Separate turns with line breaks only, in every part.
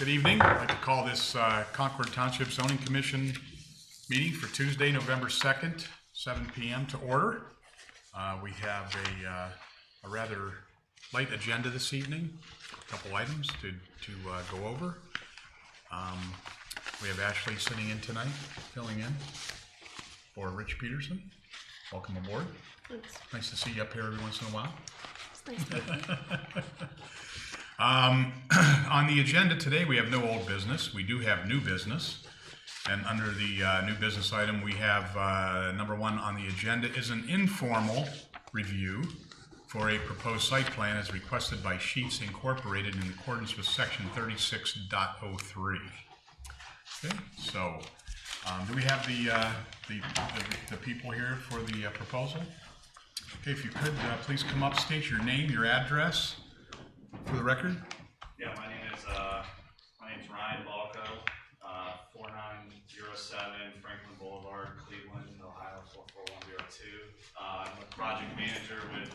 Good evening. I'd like to call this Concord Township Zoning Commission meeting for Tuesday, November 2nd, 7 p.m. to order. We have a rather light agenda this evening, a couple items to go over. We have Ashley sitting in tonight, filling in for Rich Peterson. Welcome aboard.
Thanks.
Nice to see you up here every once in a while.
It's nice to meet you.
On the agenda today, we have no old business. We do have new business. And under the new business item, we have number one on the agenda is an informal review for a proposed site plan as requested by Sheets Incorporated in accordance with section 36.03. Okay, so do we have the people here for the proposal? Okay, if you could please come up, state your name, your address for the record.
Yeah, my name's Ryan Balco, 4907 Franklin Boulevard, Cleveland, Ohio 44102. I'm a project manager with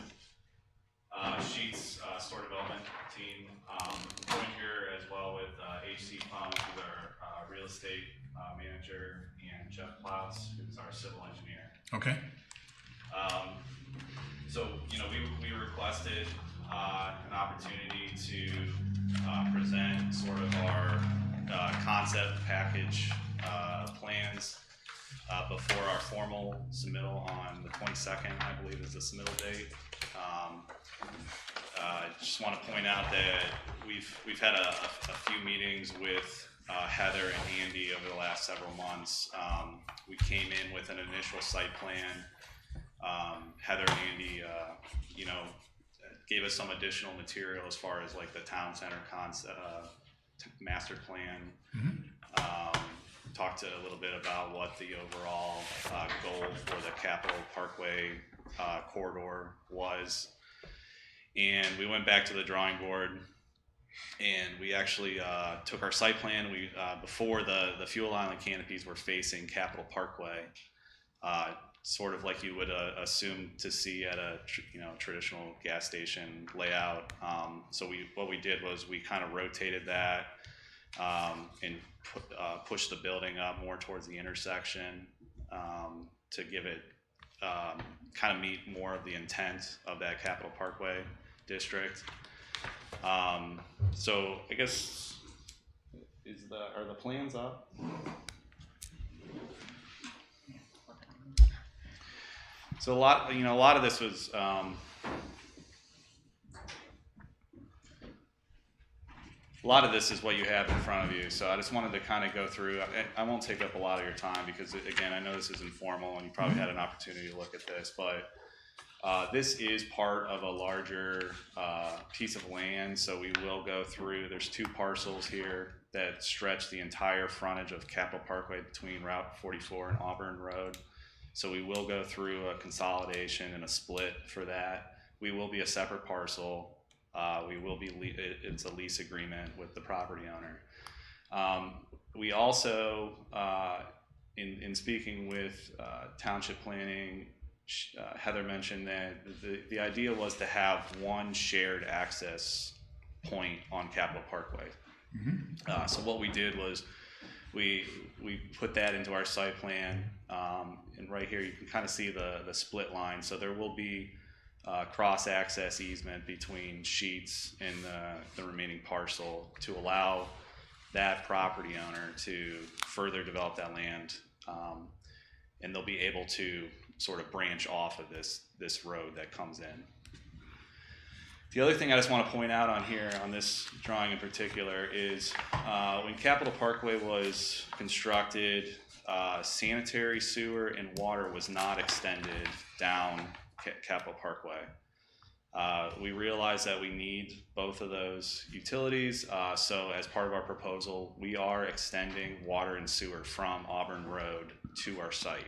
Sheets Store Development team. I'm joined here as well with HC Pump, who's our real estate manager, and Jeff Ploutz, who's our civil engineer.
Okay.
So, we requested an opportunity to present sort of our concept package plans before our formal submittal on the 22nd, I believe is the submittal date. I just want to point out that we've had a few meetings with Heather and Andy over the last several months. We came in with an initial site plan. Heather and Andy, gave us some additional material as far as like the town center concept, master plan. Mm-hmm. Talked a little bit about what the overall goal for the Capitol Parkway corridor was. And we went back to the drawing board and we actually took our site plan. We before the fuel island canopies were facing Capitol Parkway. Sort of like you would assume to see at a traditional gas station layout. So what we did was we kind of rotated that and pushed the building up more towards the intersection to give it kind of meet more of the intent of that Capitol Parkway district. So I guess are the plans up? So a lot of this was a lot of this is what you have in front of you. So I just wanted to kind of go through. I won't take up a lot of your time because again, I know this is informal and you probably had an opportunity to look at this, but this is part of a larger piece of land. So we will go through. There's two parcels here that stretch the entire frontage of Capitol Parkway between Route 44 and Auburn Road. So we will go through a consolidation and a split for that. We will be a separate parcel. It's a lease agreement with the property owner. We also, in speaking with township planning, Heather mentioned that the idea was to have one shared access point on Capitol Parkway. Mm-hmm. So what we did was we put that into our site plan, and right here you can kind of see the split line. So there will be cross-access easement between Sheets and the remaining parcel to allow that property owner to further develop that land, and they'll be able to sort of branch off of this road that comes in. The other thing I just want to point out on here, on this drawing in particular, is when Capitol Parkway was constructed, sanitary sewer and water was not extended down Capitol Parkway. We realized that we need both of those utilities, so as part of our proposal, we are extending water and sewer from Auburn Road to our site.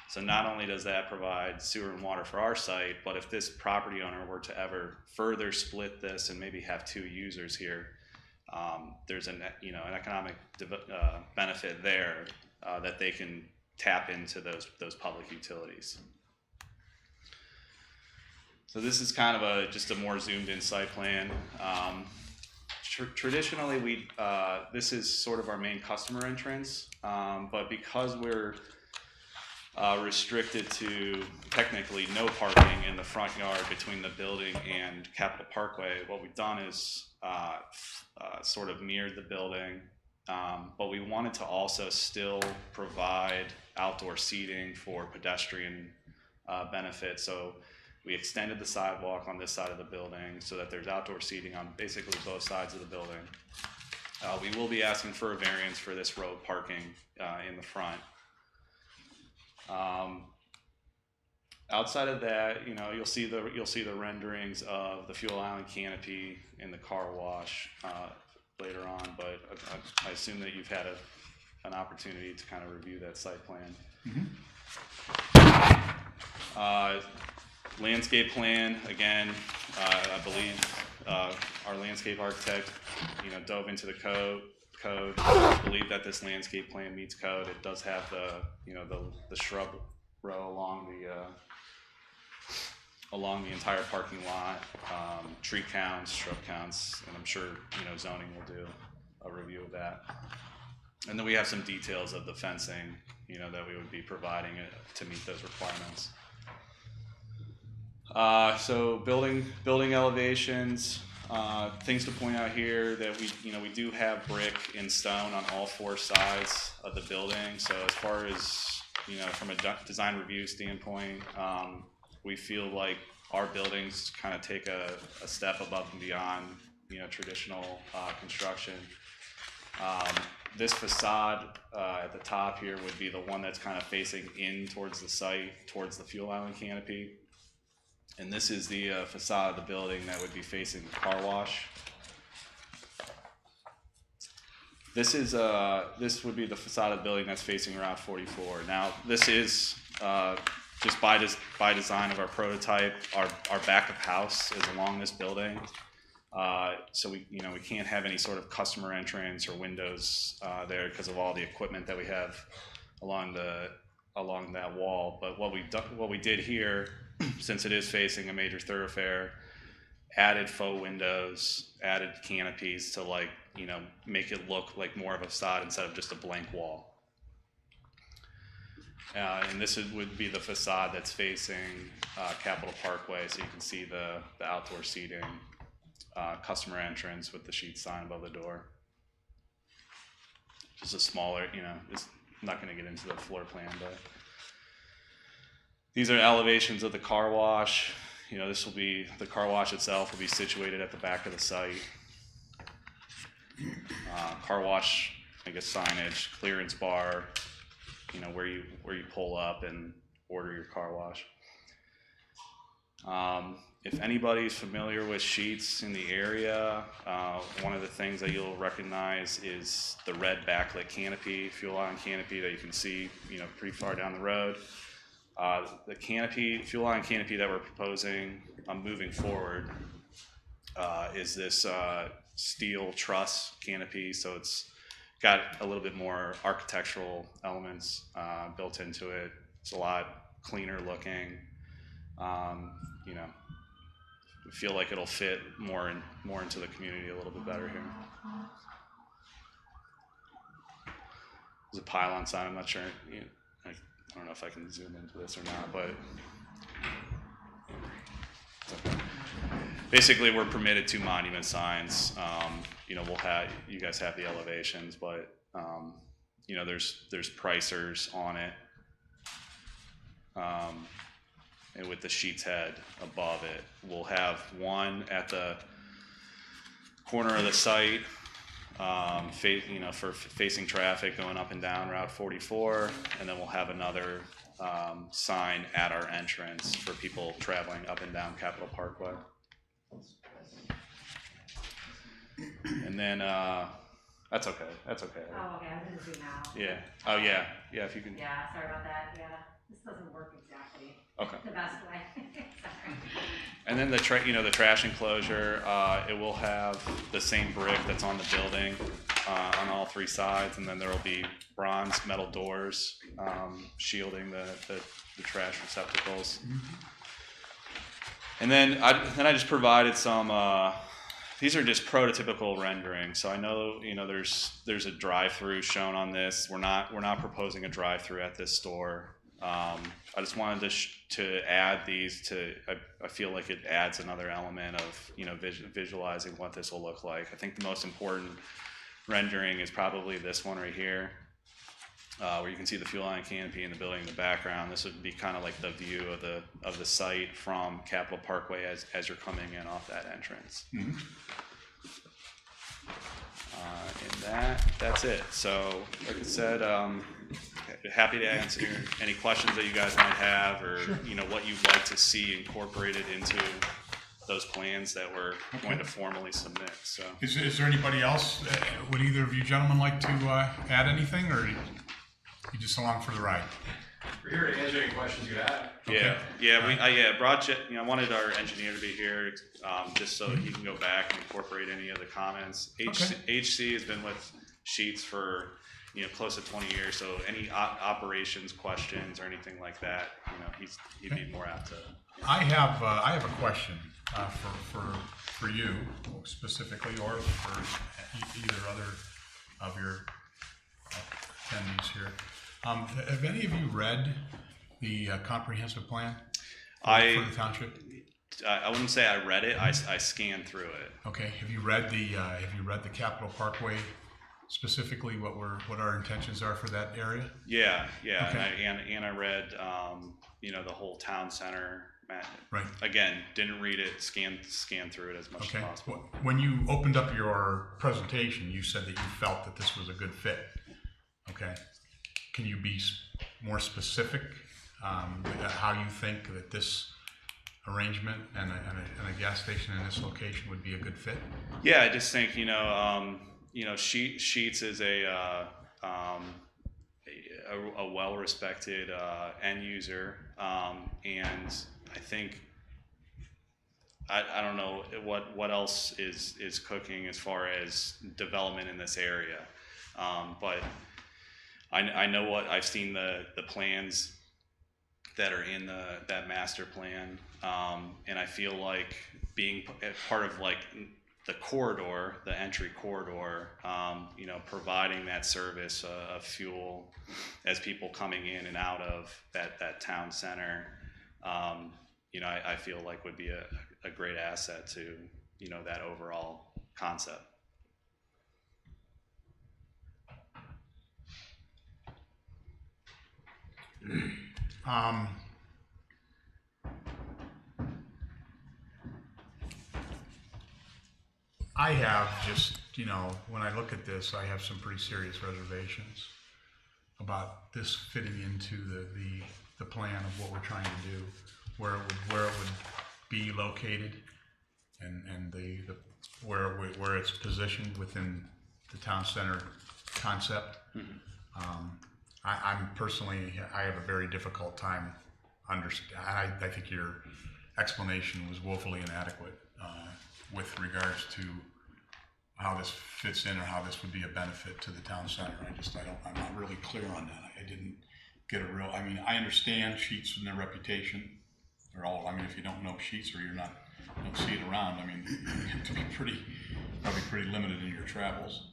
So not only does that provide sewer and water for our site, but if this property owner were to ever further split this and maybe have two users here, there's an economic benefit there that they can tap into those public utilities. So this is kind of just a more zoomed in site plan. traditionally, this is sort of our main customer entrance, but because we're restricted to technically no parking in the front yard between the building and Capitol Parkway, what we've done is sort of mirrored the building, but we wanted to also still provide outdoor seating for pedestrian benefit. So we extended the sidewalk on this side of the building so that there's outdoor seating on basically both sides of the building. We will be asking for a variance for this road parking in the front. Outside of that, you'll see the renderings of the fuel island canopy in the car wash later on, but I assume that you've had an opportunity to kind of review that site plan. Landscape plan, again, I believe our landscape architect, dove into the code. I believe that this landscape plan meets code. It does have the shrub row along the entire parking lot, tree counts, shrub counts, and I'm sure zoning will do a review of that. And then we have some details of the fencing, that we would be providing to meet those requirements. So building elevations, things to point out here that we do have brick and stone on all four sides of the building. So as far as, from a design review standpoint, we feel like our buildings kind of take a step above and beyond, traditional construction. This facade at the top here would be the one that's kind of facing in towards the site, towards the fuel island canopy. And this is the facade of the building that would be facing the car wash. This would be the facade of the building that's facing Route 44. Now, this is just by design of our prototype. Our backup house is along this building, so we can't have any sort of customer entrance or windows there because of all the equipment that we have along that wall. But what we did here, since it is facing a major thoroughfare, added faux windows, added canopies to make it look like more of a facade instead of just a blank wall. And this would be the facade that's facing Capitol Parkway, so you can see the outdoor seating, customer entrance with the sheet sign above the door. Just a smaller, it's not going to get into the floor plan, but these are elevations of the car wash. The car wash itself will be situated at the back of the site. Car wash, signage, clearance bar, where you pull up and order your car wash. If anybody's familiar with sheets in the area, one of the things that you'll recognize is the red backlit canopy, fuel island canopy that you can see, pretty far down the road. The fuel island canopy that we're proposing moving forward is this steel truss canopy, so it's got a little bit more architectural elements built into it. It's a lot cleaner looking. We feel like it'll fit more into the community a little bit better here. There's a pylon sign. I'm not sure. I don't know if I can zoom into this or not, but basically we're permitted 2 monument signs. You guys have the elevations, but there's pricers on it, and with the sheet's head above it. We'll have one at the corner of the site, for facing traffic going up and down Route 44, and then we'll have another sign at our entrance for people traveling up and down Capitol Parkway. And then that's okay.
Oh, okay. I'm gonna zoom out.
Yeah. Oh, yeah. Yeah. If you can.
Yeah. Sorry about that. Yeah. This doesn't work exactly.
Okay.
The best way. Sorry.
And then the trash enclosure, it will have the same brick that's on the building on all 3 sides, and then there will be bronze metal doors shielding the trash receptacles. And then I just provided some These are just prototypical renderings. So I know, there's a drive-through shown on this. We're not proposing a drive-through at this store. I just wanted to add these to. I feel like it adds another element of visualizing what this will look like. I think the most important rendering is probably this one right here, where you can see the fuel line canopy and the building in the background. This would be kind of like the view of the site from Capitol Parkway as you're coming in off that entrance.
Mm-hmm.
And that's it. So, like I said, happy to answer any questions that you guys might have, or
Sure.
What you'd like to see incorporated into those plans that we're going to formally submit. So,
Is there anybody else? Would either of you gentlemen like to add anything, or you just along for the ride?
We're here to answer any questions you have.
Okay.
I wanted our engineer to be here, just so he can go back and incorporate any of the comments. HC has been with Sheets for close to 20 years, so any operations questions or anything like that, he'd be more apt to.
I have a question for you specifically, or for either other of your attendees here. Have any of you read the comprehensive plan for the township?
I wouldn't say I read it. I scanned through it.
Okay. Have you read the Capitol Parkway, specifically what our intentions are for that area?
Yeah.
Okay.
And I read the whole town center.
Right.
Again, didn't read it. Scanned through it as much as possible.
When you opened up your presentation, you said that you felt that this was a good fit. Okay. Can you be more specific how you think that this arrangement and a gas station in this location would be a good fit?
Yeah, I just think Sheets is a well-respected end user, and I think I don't know what else is cooking as far as development in this area, but I know what I've seen the plans that are in that master plan, and I feel like being part of like the corridor, the entry corridor, providing that service of fuel as people coming in and out of that town center, I feel like would be a great asset to that overall concept.
I have just, when I look at this, I have some pretty serious reservations about this fitting into the plan of what we're trying to do, where it would be located, and where it's positioned within the town center concept. Mm-hmm. I'm personally, I have a very difficult time understanding. I think your explanation was woefully inadequate with regards to how this fits in or how this would be a benefit to the town center. I'm not really clear on that. I didn't get I understand Sheets and their reputation. If you don't know Sheets or you don't see it around, you have to be probably pretty limited in your travels.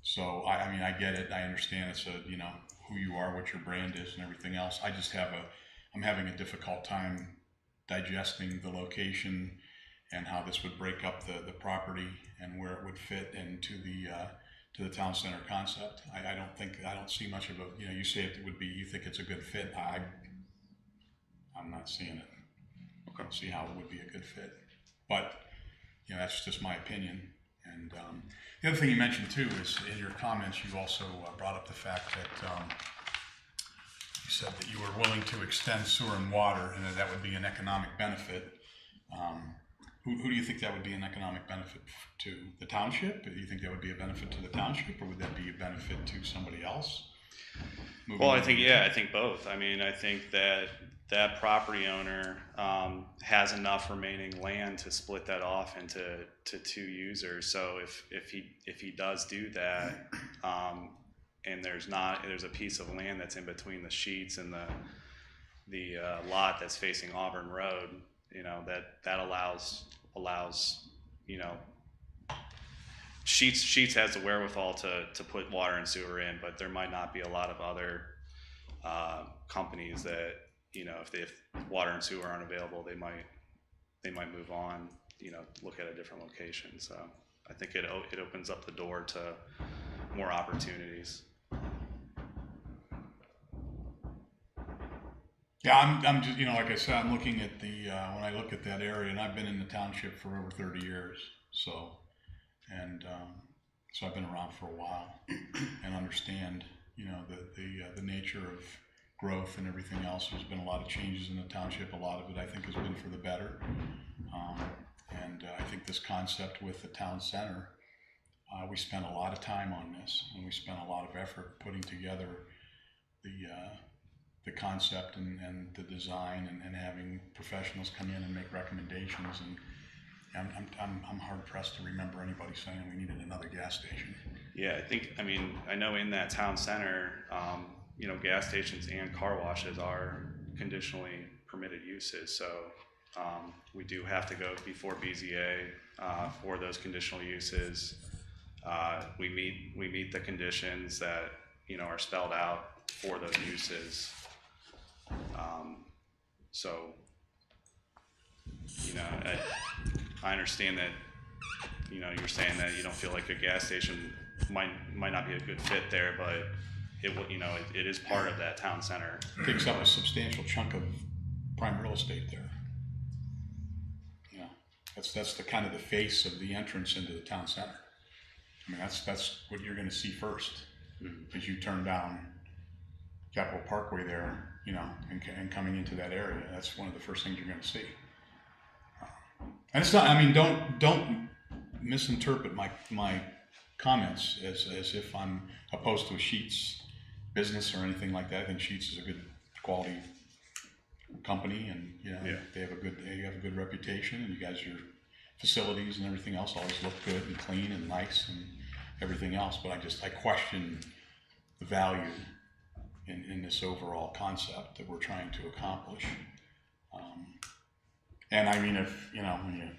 So I get it. I understand it's who you are, what your brand is, and everything else. I'm having a difficult time digesting the location and how this would break up the property and where it would fit into the town center concept. I don't see much of a, you say it would be, you think it's a good fit. I'm not seeing it. I don't see how it would be a good fit, but that's just my opinion. And the other thing you mentioned too is in your comments, you also brought up the fact that you said that you were willing to extend sewer and water, and that would be an economic benefit. Who do you think that would be an economic benefit to? The township? Do you think that would be a benefit to the township, or would that be a benefit to somebody else?
Well, I think both. I think that property owner has enough remaining land to split that off into two users. So if he does do that, and there's a piece of land that's in between the Sheets and the lot that's facing Auburn Road, that allows you know, Sheets has the wherewithal to put water and sewer in, but there might not be a lot of other companies that, you know, if water and sewer aren't available, they might move on, you know, look at a different location. So I think it opens up the door to more opportunities.
Yeah, I'm just, you know, like I said, I'm looking at the, when I look at that area, and I've been in the township for over 30 years, so I've been around for a while and understand, you know, the nature of growth and everything else. There's been a lot of changes in the township. A lot of it, I think, has been for the better. I think this concept with the town center, we spent a lot of time on this, and we spent a lot of effort putting together the concept and the design, and having professionals come in and make recommendations. And I'm hard pressed to remember anybody saying we needed another gas station.
Yeah, I know in that town center, you know, gas stations and car washes are conditionally permitted uses. So we do have to go before BZA for those conditional uses. We meet the conditions that, you know, are spelled out for those uses. So, you know, I understand that, you know, you're saying that you don't feel like a gas station might not be a good fit there, but it is part of that town center.
It takes up a substantial chunk of prime real estate there. You know, that's the kind of the face of the entrance into the town center. I mean, that's what you're going to see first, as you turn down Capitol Parkway there, you know, and coming into that area. That's one of the first things you're going to see. And it's not, I mean, don't misinterpret my comments as if I'm opposed to a Sheets business or anything like that. I think Sheets is a good quality company, and, you know,
Yeah.
they have a good reputation, and you guys, your facilities and everything else always look good and clean and nice and everything else. But I question the value in this overall concept that we're trying to accomplish. And I mean, if, you know, when you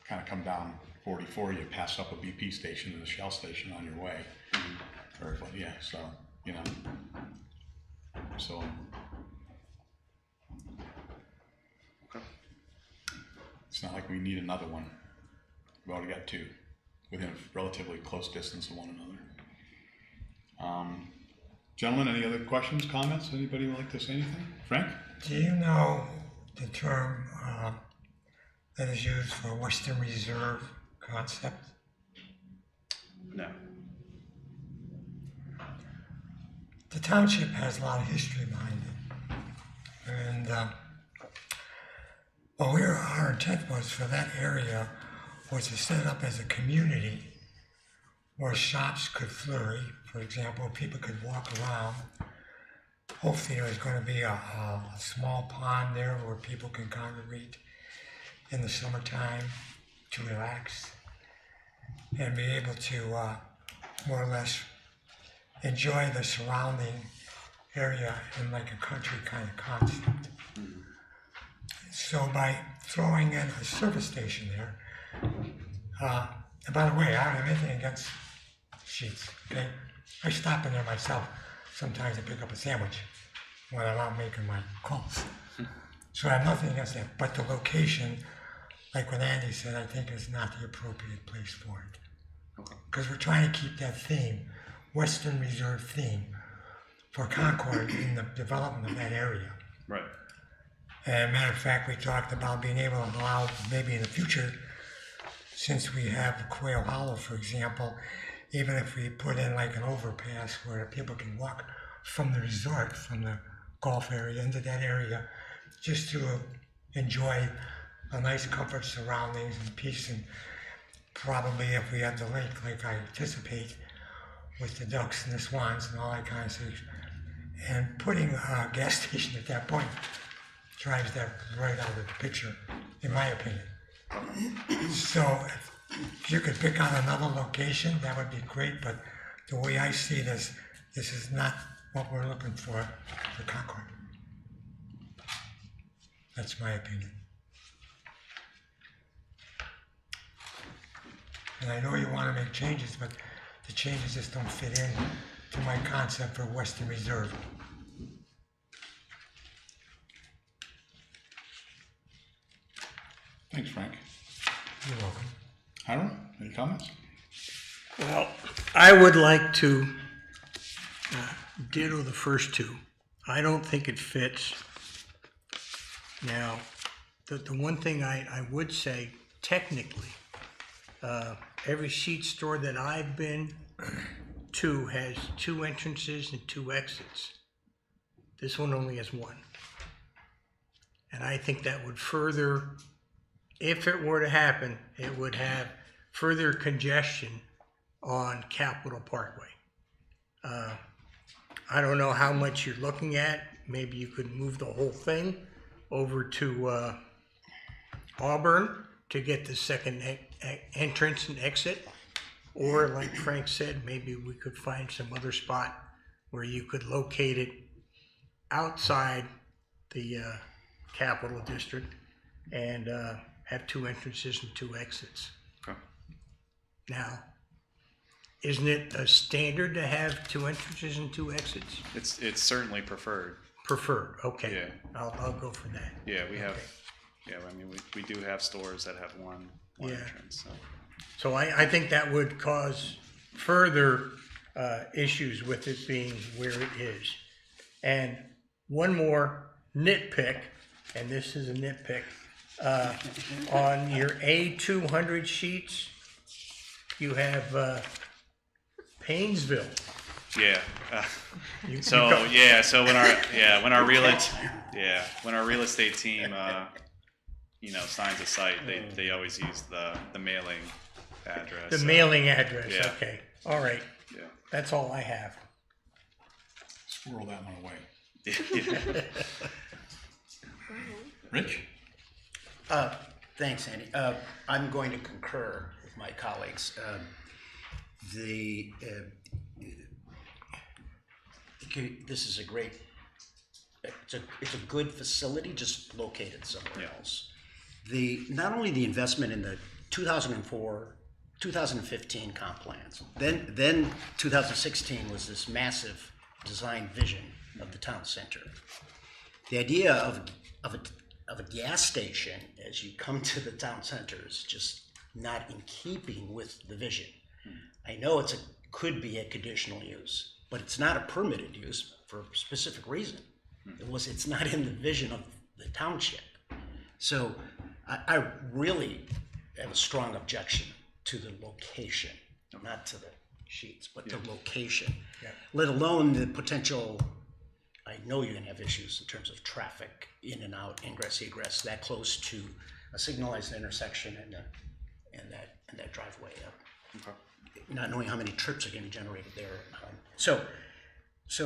kind of come down 44, you pass up a BP station and a Shell station on your way. Or, yeah, so, you know, so.
Okay.
It's not like we need another one. We've already got two within a relatively close distance of one another. Gentlemen, any other questions, comments? Anybody would like to say anything? Frank?
Do you know the term that is used for Western Reserve concept?
No.
The township has a lot of history behind it. And our intent was for that area was to set it up as a community where shops could flurry. For example, people could walk around. Hopefully there's going to be a small pond there where people can congregate in the summertime to relax and be able to more or less enjoy the surrounding area in like a country kind of concept. So by throwing in a service station there, and by the way, I don't have anything against Sheets, okay? I stop in there myself sometimes to pick up a sandwich when I'm out making my calls. So I have nothing against that, but the location, like what Andy said, I think is not the appropriate place for it. Because we're trying to keep that theme, Western Reserve theme, for Concord in the development of that area.
Right.
And matter of fact, we talked about being able to allow, maybe in the future, since we have Quail Hollow, for example, even if we put in like an overpass where people can walk from the resort, from the golf area into that area, just to enjoy a nice comfort surroundings and peace, and probably if we had the lake like I anticipate with the ducks and the swans and all that kind of stuff, and putting a gas station at that point drives that right out of the picture, in my opinion. So if you could pick on another location, that would be great, but the way I see this is not what we're looking for Concord. That's my opinion. And I know you want to make changes, but the changes just don't fit in to my concept for Western Reserve.
Thanks, Frank.
You're welcome.
Hiram, any comments?
Well, I would like to ditto the first two. I don't think it fits. Now, the one thing I would say, technically, every sheet store that I've been to has 2 entrances and 2 exits. This one only has 1. And I think that would further, if it were to happen, it would have further congestion on Capitol Parkway. I don't know how much you're looking at. Maybe you could move the whole thing over to Auburn to get the second entrance and exit. Or like Frank said, maybe we could find some other spot where you could locate it outside the Capital District and have 2 entrances and 2 exits.
Okay.
Now, isn't it a standard to have 2 entrances and 2 exits?
It's certainly preferred.
Preferred, okay.
Yeah.
I'll go for that.
Yeah, we have,
Okay.
yeah, I mean, we do have stores that have one
Yeah.
entrance, so.
So I think that would cause further issues with it being where it is. And one more nitpick, and this is a nitpick, on your A200 sheets, you have Paynesville.
Yeah.
You
So
go-
yeah, so when our real estate team signs a site, they always use the mailing address.
The mailing address,
Yeah.
okay. All right,
Yeah.
that's all I have.
Squirrel that one away.
Yeah.
Rich?
Thanks, Andy. I'm going to concur with my colleagues. This is a great, it's a good facility, just located somewhere
Yeah.
else. Not only the investment in the 2004, 2015 comp plans, then 2016 was this massive design vision of the town center. The idea of a gas station as you come to the town center is just not in keeping with the vision. I know could be a conditional use, but it's not a permitted use for a specific reason. It's not in the vision of the township. So I really have a strong objection to the location, not to the sheets, but the location.
Yeah.
Let alone the potential. I know you're gonna have issues in terms of traffic in and out, ingress, egress, that close to a signalized intersection and that driveway.
Okay.
Not knowing how many trips are gonna be generated there. So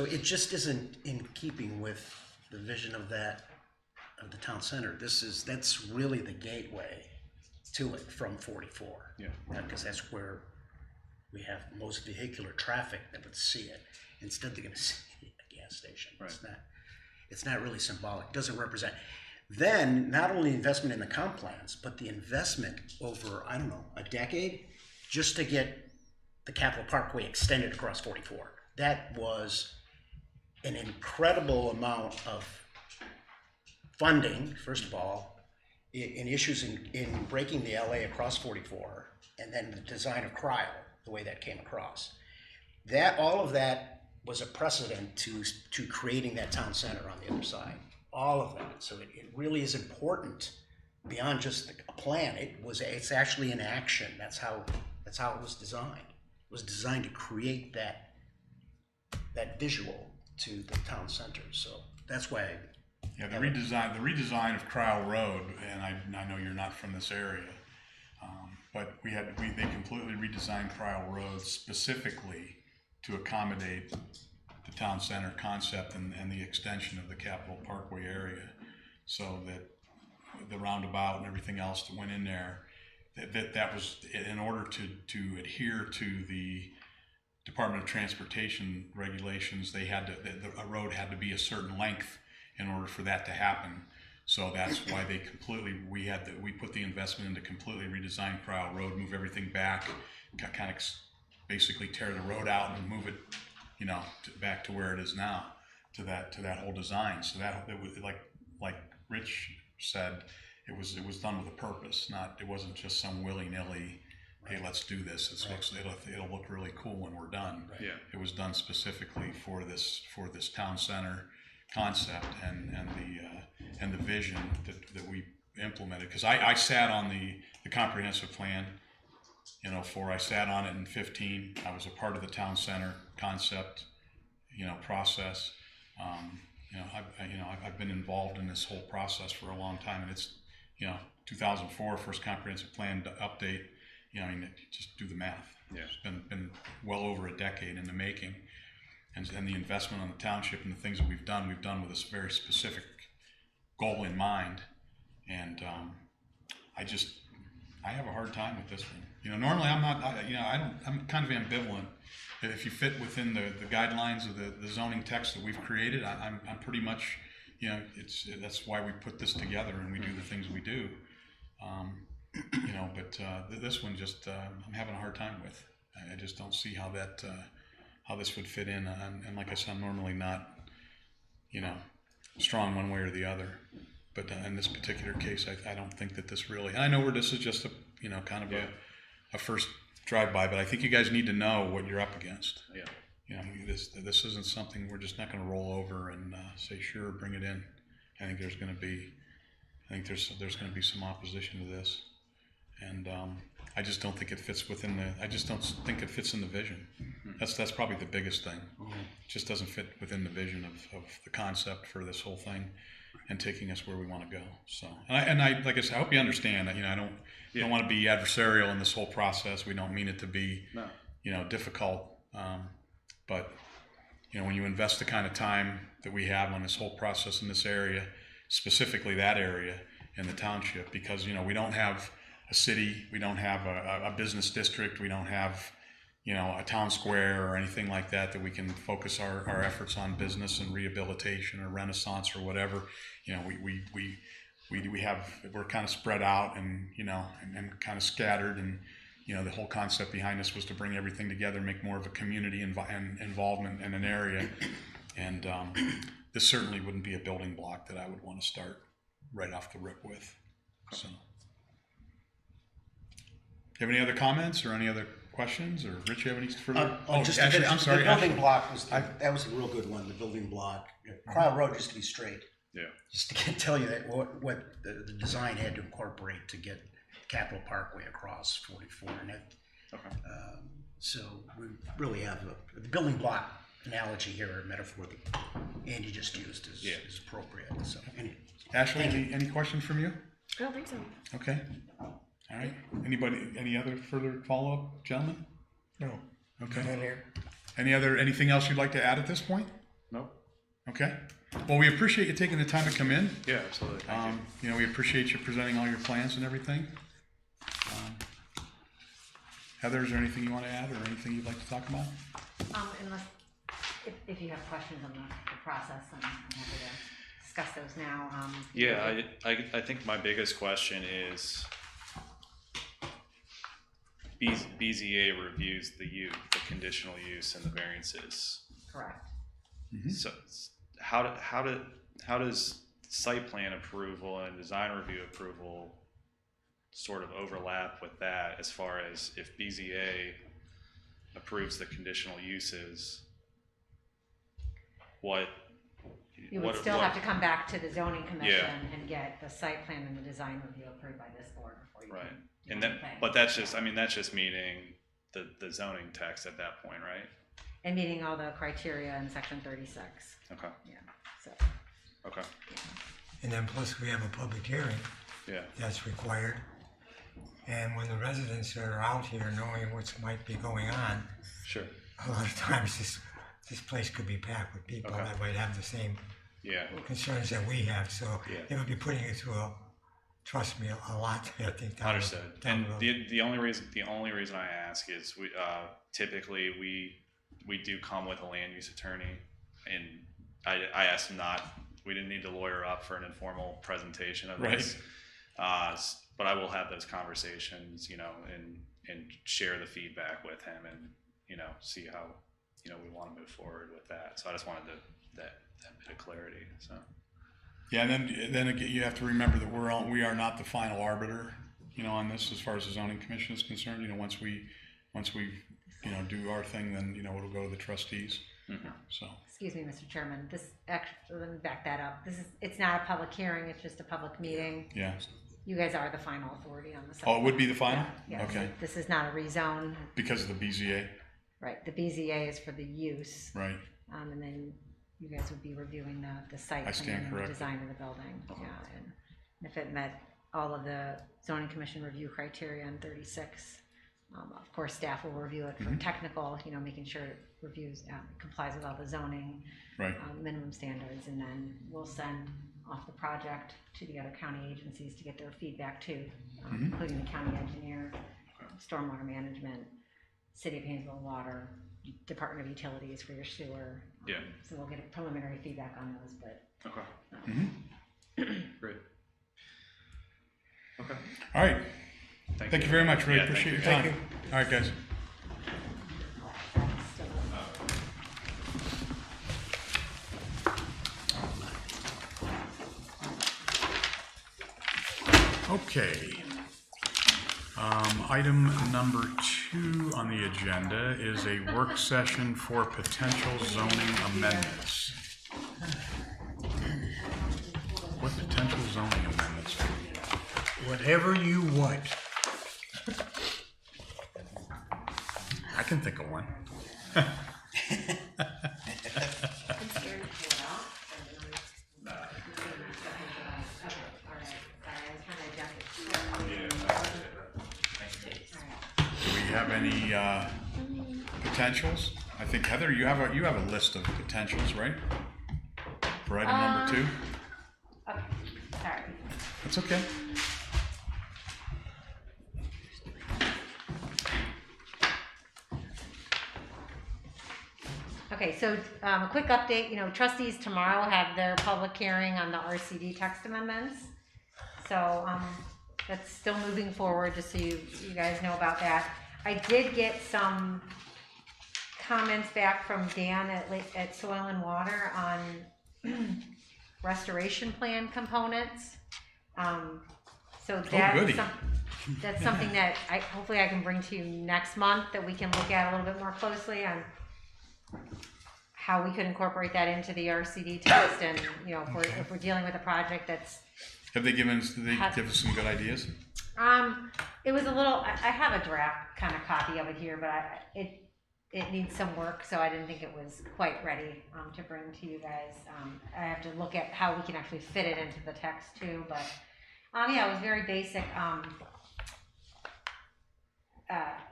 it just isn't in keeping with the vision of the town center. That's really the gateway to it from 44.
Yeah.
Because that's where we have most vehicular traffic that would see it. Instead, they're gonna see a gas station.
Right.
It's not really symbolic, doesn't represent. Then, not only investment in the comp plans, but the investment over, I don't know, a decade, just to get the Capitol Parkway extended across 44. That was an incredible amount of funding, first of all, in issues in breaking the LA across 44, and then the design of cryo, the way that came across. All of that was a precedent to creating that town center on the other side. All of that. So it really is important beyond just a plan. It's actually an action. That's how it was designed. It was designed to create that visual to the town center. So that's why
Yeah, the redesign of Crowell Road, and I know you're not from this area, but they completely redesigned Crowell Road specifically to accommodate the town center concept and the extension of the Capitol Parkway area, so that the roundabout and everything else that went in there, that was in order to adhere to the Department of Transportation regulations. A road had to be a certain length in order for that to happen. So that's why we put the investment into completely redesign Crowell Road, move everything back, kind of basically tear the road out and move it, back to where it is now, to that whole design. So that it was like Rich said, it was done with a purpose. It wasn't just some willy-nilly, hey, let's do this. It'll look really cool when we're done.
Yeah.
It was done specifically for this town center concept and the vision that we implemented. Because I sat on the comprehensive plan. I sat on it in 15. I was a part of the town center concept, process. I've been involved in this whole process for a long time, and it's 2004 first comprehensive plan update. Just do the math.
Yeah.
It's been well over a decade in the making, and the investment on the township and the things that we've done with this very specific goal in mind. And I have a hard time with this one. Normally I'm not. I'm kind of ambivalent. If you fit within the guidelines of the zoning text that we've created, I'm pretty much. That's why we put this together and we do the things we do. But this one just I'm having a hard time with. I just don't see how this would fit in. And like I said, I'm normally not, strong one way or the other. But in this particular case, I don't think that this really. And I know this is just a kind of a first drive-by, but I think you guys need to know what you're up against.
Yeah.
This isn't something we're just not going to roll over and say sure, bring it in. I think there's going to be some opposition to this, and I just don't think it fits within I just don't think it fits in the vision. That's probably the biggest thing. It just doesn't fit within the vision of the concept for this whole thing and taking us where we want to go. So, and I like I said, I hope you understand that. I don't want to be adversarial in this whole process. We don't mean it to be difficult. But when you invest the kind of time that we have on this whole process in this area, specifically that area in the township, because we don't have a city, we don't have a business district, we don't have a town square or anything like that we can focus our efforts on business and rehabilitation or renaissance or whatever. We're kind of spread out and and kind of scattered, and the whole concept behind this was to bring everything together, make more of a community involvement in an area. And this certainly wouldn't be a building block that I would want to start right off the rip with. So, you have any other comments or any other questions? Or Rich, you have any further?
Actually, I'm sorry. The building
Ashley.
block that was a real good one. The building block. Crowell Road used to be straight.
Yeah.
Just to tell you that what the design had to incorporate to get Capitol Parkway across 44, and that.
Okay.
So we really have the building block analogy here, or metaphor that Andy just used is appropriate. So anyway.
Ashley, any questions from you?
I don't think so.
Okay. All right. Any other further follow-up, gentlemen?
No.
Okay.
Not here.
Anything else you'd like to add at this point?
Nope.
Okay. Well, we appreciate you taking the time to come in.
Yeah, absolutely. Thank you.
We appreciate you presenting all your plans and everything. Heather, is there anything you want to add or anything you'd like to talk about?
Unless, if you have questions on the process, I'm happy to discuss those now.
Yeah, I think my biggest question is BZA reviews the conditional use and the variances.
Correct.
So how does site plan approval and design review approval sort of overlap with that, as far as if BZA approves the conditional uses,
You would still have to come back to the zoning commission and get the site plan and the design review approved by this board before you
right?
can do
And then,
anything.
but that's just meeting the zoning text at that point, right?
And meeting all the criteria in section 36.
Okay.
Yeah. So.
Okay.
And then plus we have a public hearing
Yeah.
that's required. And when the residents are out here knowing what might be going on,
Sure.
a lot of times this place could be packed with people
Okay.
that might have the same
Yeah.
concerns that we have. So
Yeah.
it would be putting it through trust me, a lot. I think down
Understood.
down
And
the road.
the only reason I ask is we typically we do come with a land use attorney, and I ask not we didn't need to lawyer up for an informal presentation of
Right.
this. But I will have those conversations, you know, and share the feedback with him, and you know, see how, you know, we want to move forward with that. So I just wanted that bit of clarity. So
Yeah, and then again, you have to remember that we are not the final arbiter, you know, on this as far as the zoning commission is concerned. You know, once we you know, do our thing, then, you know, it'll go to the trustees. So.
Excuse me, Mr. Chairman, let me back that up. It's not a public hearing, it's just a public meeting.
Yeah.
You guys are the final authority on the site.
Oh, it would be the final?
Yeah,
Okay.
this is not a rezone,
Because of the BZA?
right, the BZA is for the use.
Right.
And then you guys would be reviewing the site
I stand
plan and the
corrected.
design of the building. Yeah, and if it met all of the zoning commission review criteria in 36, of course, staff will review it for technical, you know, making sure it reviews, complies with all the zoning
Right.
minimum standards, and then we'll send off the project to the other county agencies to get their feedback too, including the county engineer, stormwater management, City of Painesville Water, Department of Utilities for your sewer.
Yeah.
So we'll get preliminary feedback on those, but.
okay. Great. Okay.
All right. Thank you very much. Really
Yeah,
appreciate your
thank
time. All right, guys. Okay. Item number 2 on the agenda is a work session for potential zoning amendments. What potential zoning amendments?
Whatever you want.
I can think of one. Do we have any potentials? I think Heather, you have a list of potentials, right? For item number 2?
Okay, sorry.
That's okay.
Okay, so a quick update, you know, trustees tomorrow have their public hearing on the RCD text amendments. So that's still moving forward, just so you guys know about that. I did get some comments back from Dan at Soil and Water on restoration plan components. So
goody.
that's something that hopefully I can bring to you next month, that we can look at a little bit more closely on how we could incorporate that into the RCD text, and you know, if we're dealing with a project that's.
Did they give us some good ideas?
It was a little. I have a draft kind of copy of it here, but it needs some work, so I didn't think it was quite ready to bring to you guys. I have to look at how we can actually fit it into the text too, but yeah, it was very basic.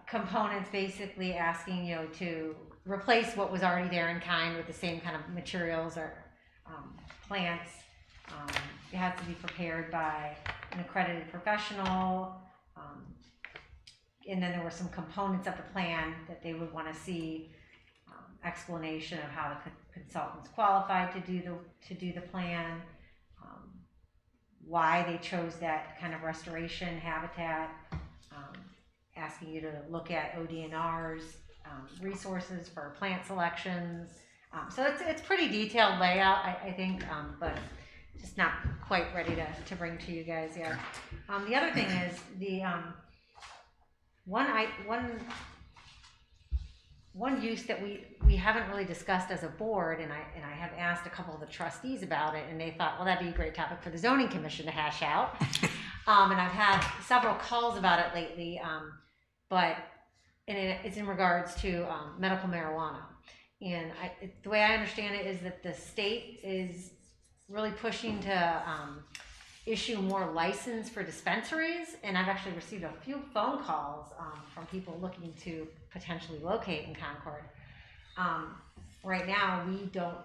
Components basically asking, you know, to replace what was already there in kind with the same kind of materials or plants. It has to be prepared by an accredited professional, and then there were some components of the plan that they would want to see explanation of how the consultant's qualified to do the plan, why they chose that kind of restoration habitat, asking you to look at ODNR's resources for plant selections. So it's pretty detailed layout, I think, but just not quite ready to bring to you guys yet. The other thing is the one use that we haven't really discussed as a board, and I have asked a couple of the trustees about it, and they thought, well, that'd be a great topic for the zoning commission to hash out. And I've had several calls about it lately, but it's in regards to medical marijuana. And the way I understand it is that the state is really pushing to issue more license for dispensaries, and I've actually received a few phone calls from people looking to potentially locate in Concord. Right now, we don't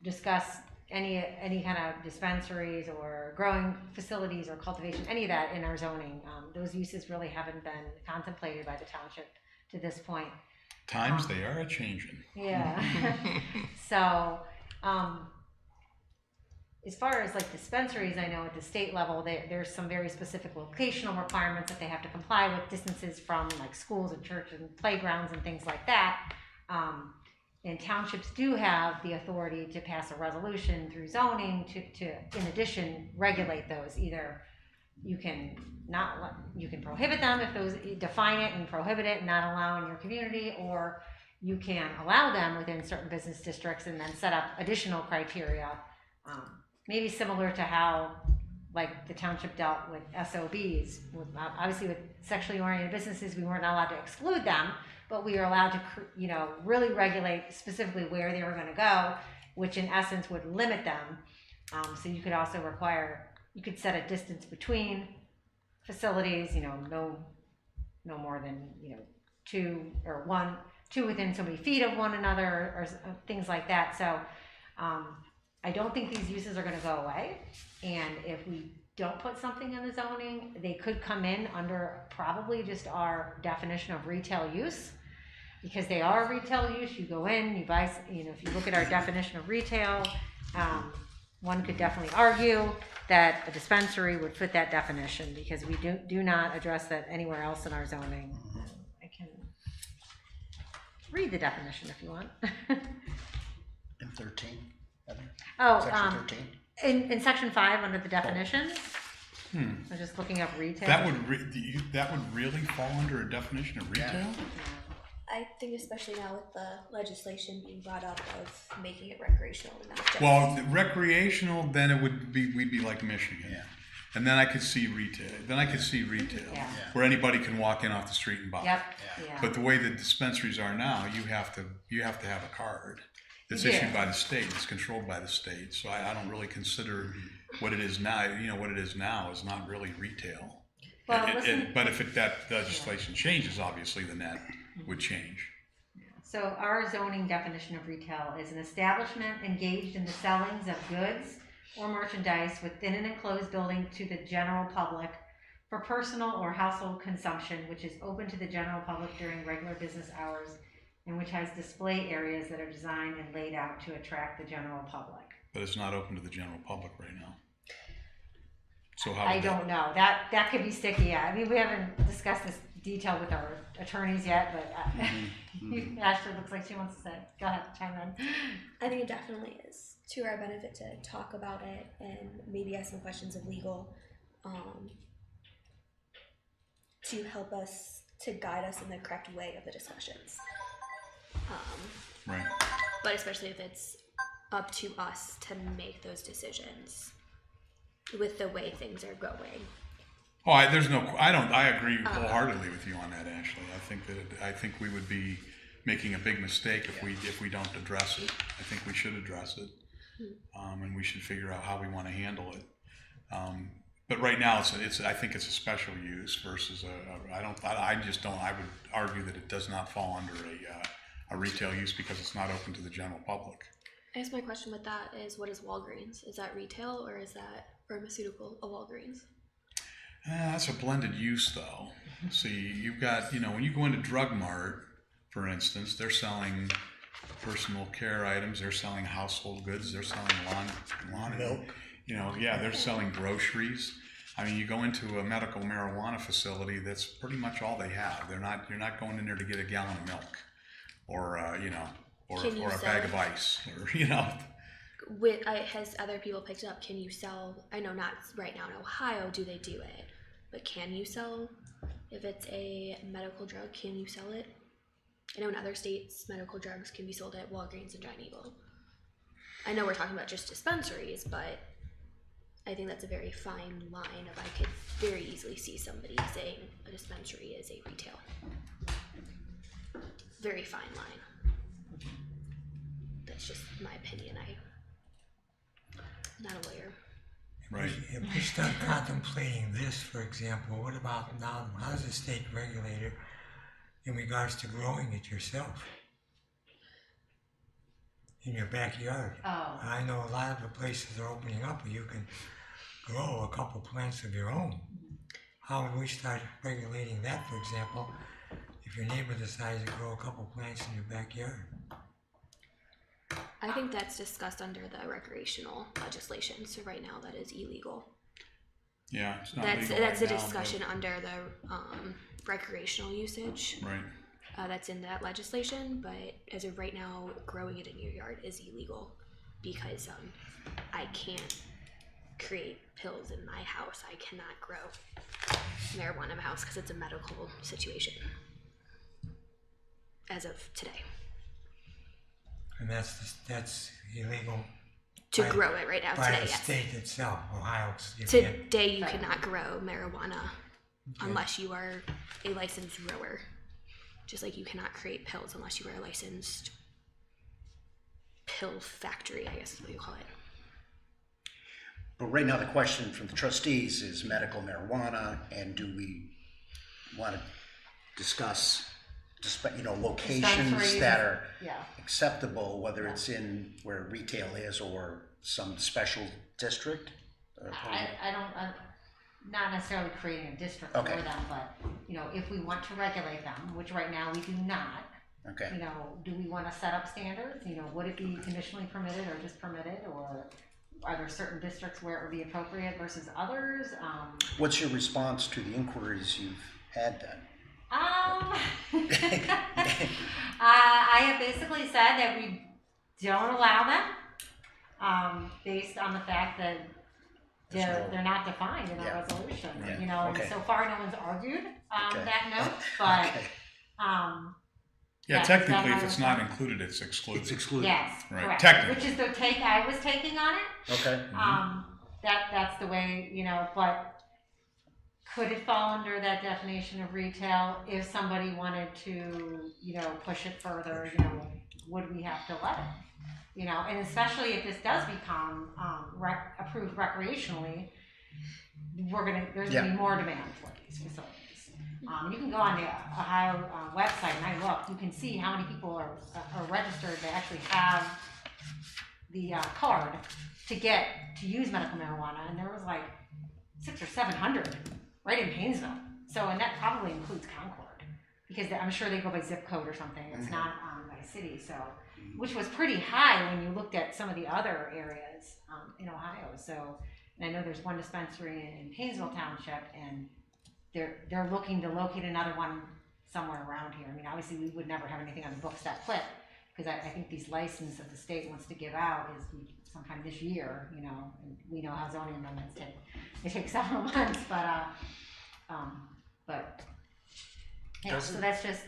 discuss any kind of dispensaries or growing facilities or cultivation, any of that in our zoning. Those uses really haven't been contemplated by the township to this point.
Times they are a changing.
Yeah. So, as far as like dispensaries, I know at the state level, there's some very specific locational requirements that they have to comply with, distances from like schools and churches and playgrounds and things like that. And townships do have the authority to pass a resolution through zoning to in addition, regulate those. Either you can you can prohibit them if those, define it and prohibit it and not allow in your community, or you can allow them within certain business districts and then set up additional criteria. Maybe similar to how like the township dealt with SOBs. Obviously with sexually oriented businesses, we weren't allowed to exclude them, but we were allowed to, really regulate specifically where they were going to go, which in essence would limit them. So you could also you could set a distance between facilities, no more than, two within so many feet of one another or things like that. So, I don't think these uses are going to go away, and if we don't put something in the zoning, they could come in under probably just our definition of retail use, because they are retail use. You go in, you buy, if you look at our definition of retail, one could definitely argue that a dispensary would fit that definition, because we do not address that anywhere else in our zoning. I can read the definition if you want.
In 13, Heather?
Oh,
Section 13?
in section 5 under the definitions. I'm just looking up retail.
That would really fall under a definition of retail?
I think especially now with the legislation being brought up of making it recreational and not just.
Well, recreational, then we'd be like Michigan.
Yeah.
And then I could see retail.
Yeah.
Where anybody can walk in off the street and buy.
Yep.
Yeah.
Yeah.
But the way the dispensaries are now, you have to have a card that's
You do.
issued by the state. It's controlled by the state. So I don't really consider what it is now. What it is now is not really retail.
Well, listen-
But if that legislation changes, obviously, then that would change.
So our zoning definition of retail is an establishment engaged in the sellings of goods or merchandise within an enclosed building to the general public for personal or household consumption, which is open to the general public during regular business hours and which has display areas that are designed and laid out to attract the general public.
But it's not open to the general public right now. So how?
I don't know. That could be sticky. Yeah. I mean, we haven't discussed this detail with our attorneys yet, but Ashley looks like she wants to say. Go ahead, chime in.
I think it definitely is to our benefit to talk about it and maybe ask some questions of legal to help us, to guide us in the correct way of the discussions.
Right.
But especially if it's up to us to make those decisions with the way things are going.
Oh, I agree wholeheartedly with you on that, Ashley. I think we would be making a big mistake if we don't address it. I think we should address it, and we should figure out how we want to handle it. But right now, I think it's a special use versus I would argue that it does not fall under a retail use because it's not open to the general public.
I guess my question with that is, what is Walgreens? Is that retail or is that pharmaceutical, a Walgreens?
That's a blended use, though. See, you've got, when you go into Drug Mart, for instance, they're selling personal care items, they're selling household goods, they're selling lawn
Milk.
They're selling groceries. I mean, you go into a medical marijuana facility, that's pretty much all they have. You're not going in there to get a gallon of milk, or a bag of ice,
Has other people picked it up? Can you sell? I know not right now in Ohio do they do it, but can you sell, if it's a medical drug, can you sell it? I know in other states medical drugs can be sold at Walgreens and Giant Eagle. I know we're talking about just dispensaries, but I think that's a very fine line of, I could very easily see somebody saying a dispensary is a retail. Very fine line. That's just my opinion. I'm not a lawyer.
Right.
If we start contemplating this, for example, what about now, how does the state regulate it in regards to growing it yourself in your backyard?
Oh.
I know a lot of the places are opening up where you can grow a couple plants of your own. How would we start regulating that, for example, if your neighbor decides to grow a couple plants in your backyard?
I think that's discussed under the recreational legislation. So right now that is illegal.
Yeah, it's not
That's
legal
that's a
right now, but-
discussion under the recreational usage.
Right.
That's in that legislation, but as of right now, growing it in your yard is illegal because I can't create pills in my house. I cannot grow marijuana in my house because it's a medical situation as of today.
And that's illegal
To
By-
grow it right now
by
today,
the
yes.
state itself, Ohio. You can't,
Today you cannot grow marijuana unless you are a licensed grower. Just like you cannot create pills unless you are a licensed pill factory, I guess is what you call it.
But right now, the question from the trustees is medical marijuana, and do we want to discuss, locations
Dispensaries.
that are
Yeah.
acceptable, whether it's in where retail is or some special district?
I'm not necessarily creating a district
Okay.
for them, but, if we want to regulate them, which right now we do not,
Okay.
do we want to set up standards? Would it be conditionally permitted or just permitted, or are there certain districts where it would be appropriate versus others?
What's your response to the inquiries you've had then?
I have basically said that we don't allow them, based on the fact that they're not defined in our
Yeah.
resolution.
Yeah.
And
Okay.
so far no one's argued
Okay.
that note, but
Okay.
Yeah,
Yeah,
technically,
that
if it's
I
not
was-
included, it's excluded.
It's excluded.
yes,
Right,
correct.
technically.
Which is the take I was taking on it.
Okay.
That's the way, but could it fall under that definition of retail if somebody wanted to, push it further, would we have to let it? And especially if this does become, approved recreationally, there's gonna be more demand for these facilities. You can go on the Ohio website and I looked, you can see how many people are registered that actually have the card to use medical marijuana, and there was like 600 or 700 right in Painesville. So, and that probably includes Concord, because I'm sure they go by zip code or something. It's not by city, so, which was pretty high when you looked at some of the other areas in Ohio. So, and I know there's one dispensary in Painesville Township, and they're looking to locate another one somewhere around here. I mean, obviously we would never have anything on the books that quick, because I think these licenses that the state wants to give out is sometime this year, and we know how zoning amendments take. They take several months, but yeah, so that's just,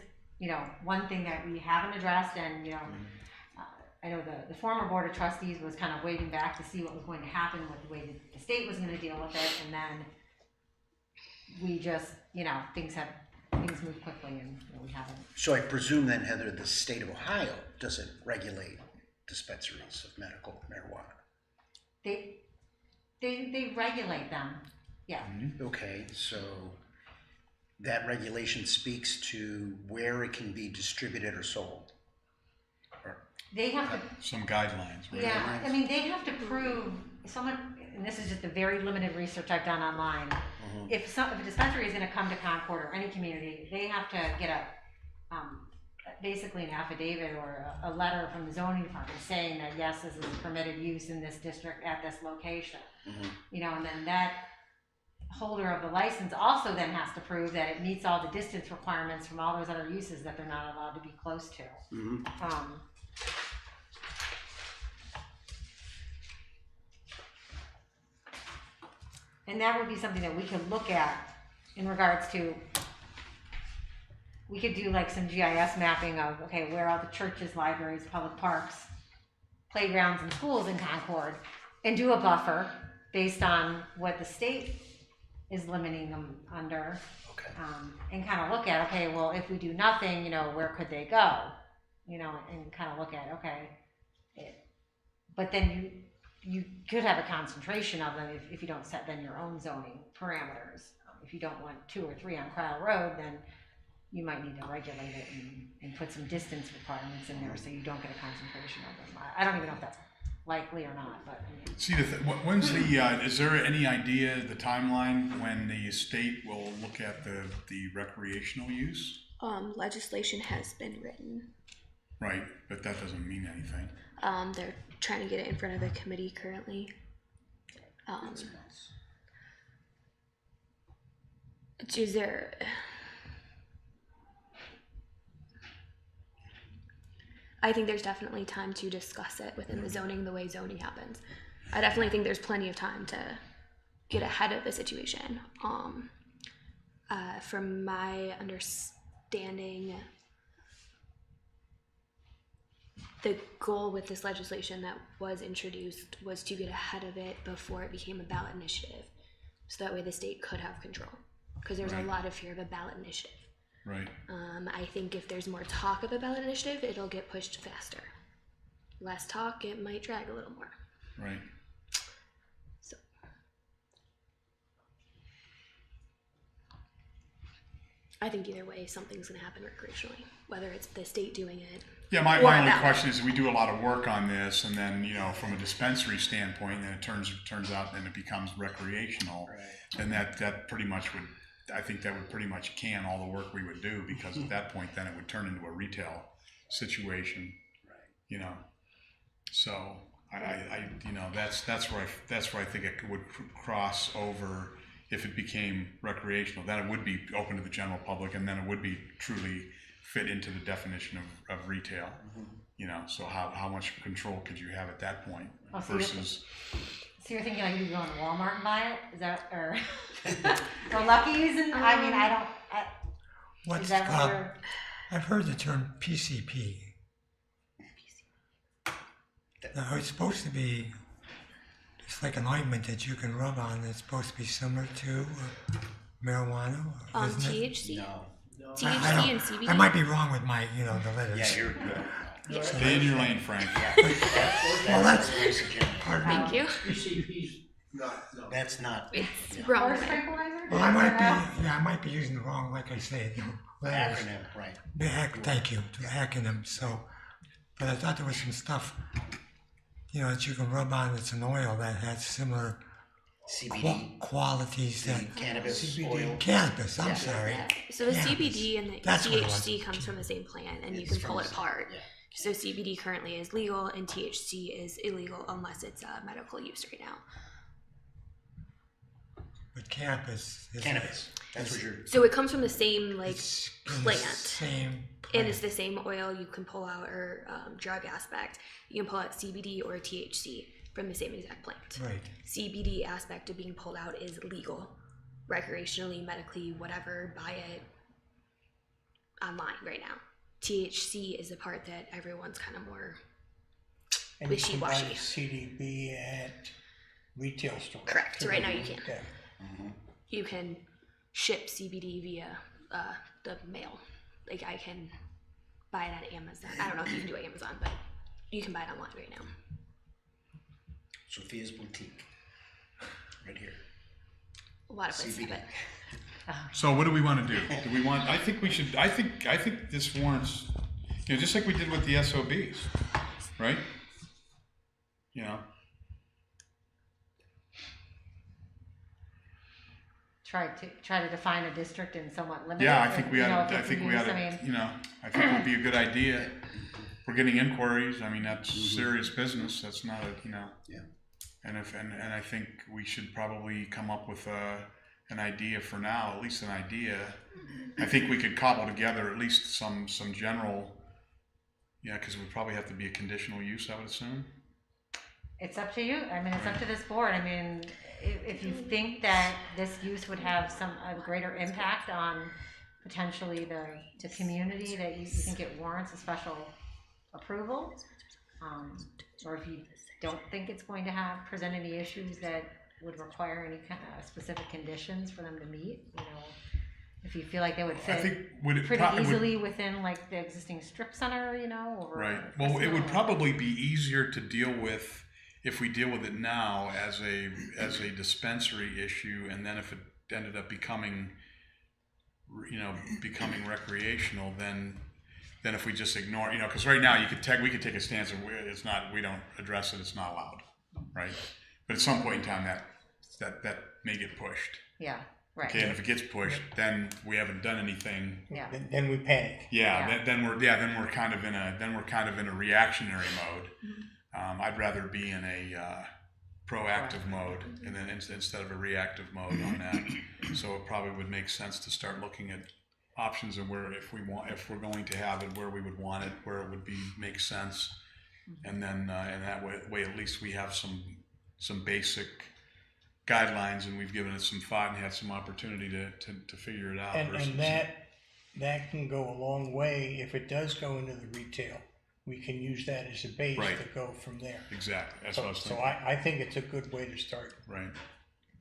one thing that we haven't addressed, and, I know the former Board of Trustees was kind of waiting back to see what was going to happen with the way that the state was gonna deal with it, and then we just, things move quickly, and we haven't.
So I presume then, Heather, the state of Ohio doesn't regulate dispensaries of medical marijuana.
They regulate them, yeah.
Okay, so that regulation speaks to where it can be distributed or sold.
They have to,
Some guidelines, right?
yeah, I mean, they have to prove, someone, and this is just the very limited research I've done online, if a dispensary is gonna come to Concord or any community, they have to get basically an affidavit or a letter from the zoning department saying that, yes, this is permitted use in this district at this location. And then that holder of the license also then has to prove that it meets all the distance requirements from all those other uses that they're not allowed to be close to. And that would be something that we could look at in regards to, we could do like some GIS mapping of, okay, where are the churches, libraries, public parks, playgrounds, and schools in Concord, and do a buffer based on what the state is limiting them under.
Okay.
And kind of look at, okay, well, if we do nothing, where could they go? And kind of look at, okay, but then you could have a concentration of them if you don't set then your own zoning parameters. If you don't want 2 or 3 on Crowell Road, then you might need to regulate it and put some distance requirements in there so you don't get a concentration of them. I don't even know if that's likely or not, but.
See, when's is there any idea, the timeline, when the state will look at the recreational use?
Legislation has been written.
Right, but that doesn't mean anything.
They're trying to get it in front of a committee currently. Is there? I think there's definitely time to discuss it within the zoning, the way zoning happens. I definitely think there's plenty of time to get ahead of the situation. From my understanding, the goal with this legislation that was introduced was to get ahead of it before it became a ballot initiative. So that way the state could have control. Because there's a lot of fear of a ballot initiative.
Right.
I think if there's more talk of a ballot initiative, it'll get pushed faster. Less talk, it might drag a little more.
Right.
So I think either way, something's going to happen recreationally, whether it's the state doing it.
Yeah, my
or
only
ballot.
question is, we do a lot of work on this, and then, you know, from a dispensary standpoint, then it turns out then it becomes recreational, and that pretty much would, I think that would pretty much can all the work we would do, because at that point then it would turn into a retail situation, you know. So I you know, that's where I think it would cross over. If it became recreational, then it would be open to the general public, and then it would be truly fit into the definition of retail. You know, so how much control could you have at that point versus?
So you're thinking like you go to Walmart and buy it? Is that or or Lucky's? And I mean, I don't.
What's
is that what
called?
you're-
I've heard the term PCP. Now it's supposed to be. It's like an ointment that you can rub on. It's supposed to be similar to marijuana, isn't it?
THC,
No.
THC
I don't-
and CBD.
I might be wrong with my, the letters.
Yeah, you're good.
Stay in your lane, Frank.
Well, that's pardon me.
Thank you.
PCP's not, no.
That's not.
It's wrong.
Or tranquilizer?
Well, I might be using the wrong, like I say, letters.
Acronym, right.
Thank you, the acronym. So, but I thought there was some stuff, that you can rub on. It's an oil that has similar
CBD,
qualities that
cannabis oil.
cannabis. I'm sorry.
So the
Cannabis.
CBD and the
That's what it was.
THC comes from the same plant, and you
It's
can
from
pull
the
it
same-
apart.
yeah.
So CBD currently is legal, and THC is illegal unless it's medical use right now.
But cannabis.
Cannabis. That's what you're.
So it comes from the same
It's in the
plant.
Same plant.
And it's the same oil you can pull out, or drug aspect. You can pull out CBD or THC from the same exact plant.
Right.
CBD aspect of being pulled out is legal, recreationally, medically, whatever. Buy it online right now. THC is the part that everyone's kind of more
And you can buy
wishy-washy.
CDB at retail stores.
Correct. Right now you can.
Okay.
You can ship CBD via the mail. Like I can buy it on Amazon. I don't know if you can do it on Amazon, but you can buy it online right now.
Sophia's Boutique. Right here.
A lot of places have
CBD.
it.
So what do we want to do? Do we want? I think we should. I think this warrants. Just like we did with the SOBs, right?
Try to define a district and somewhat limit.
Yeah,
it,
I think
if,
we ought.
if
I
it's
think we
used.
ought to.
I mean,
I think it would be a good idea. We're getting inquiries. I mean, that's serious business. That's not a.
Yeah.
And I think we should probably come up with an idea for now. At least an idea. I think we could cobble together at least some general. Yeah, because it would probably have to be a conditional use, I would assume.
it's up to you. I mean, it's up to this board. I mean, if you think that this use would have a greater impact on potentially the community, that you think it warrants a special approval, or if you don't think it's going to present any issues that would require any kind of specific conditions for them to meet, if you feel like they would
I think
fit pretty easily within like the existing strip center, or
right. Well, it would probably be easier to deal with if we deal with it now as a dispensary issue, and then if it ended up becoming recreational, then if we just ignore, because right now we could take a stance of we don't address it, it's not allowed, right? But at some point in time that may get pushed.
Yeah. Right.
Okay, and if it gets pushed, then we haven't done anything.
Yeah.
Then we panic.
Yeah,
Yeah.
then we're kind of in a reactionary mode. I'd rather be in a proactive mode and then instead of a reactive mode on that. So it probably would make sense to start looking at options of where if we're going to have it, where we would want it, where it would make sense, and then in that way at least we have some basic guidelines and we've given it some thought and had some opportunity to figure it out.
And that can go a long way if it does go into the retail. We can use that as a base
Right.
to go from there.
Exactly, that's what I was
So
thinking.
I think it's a good way to start.
Right.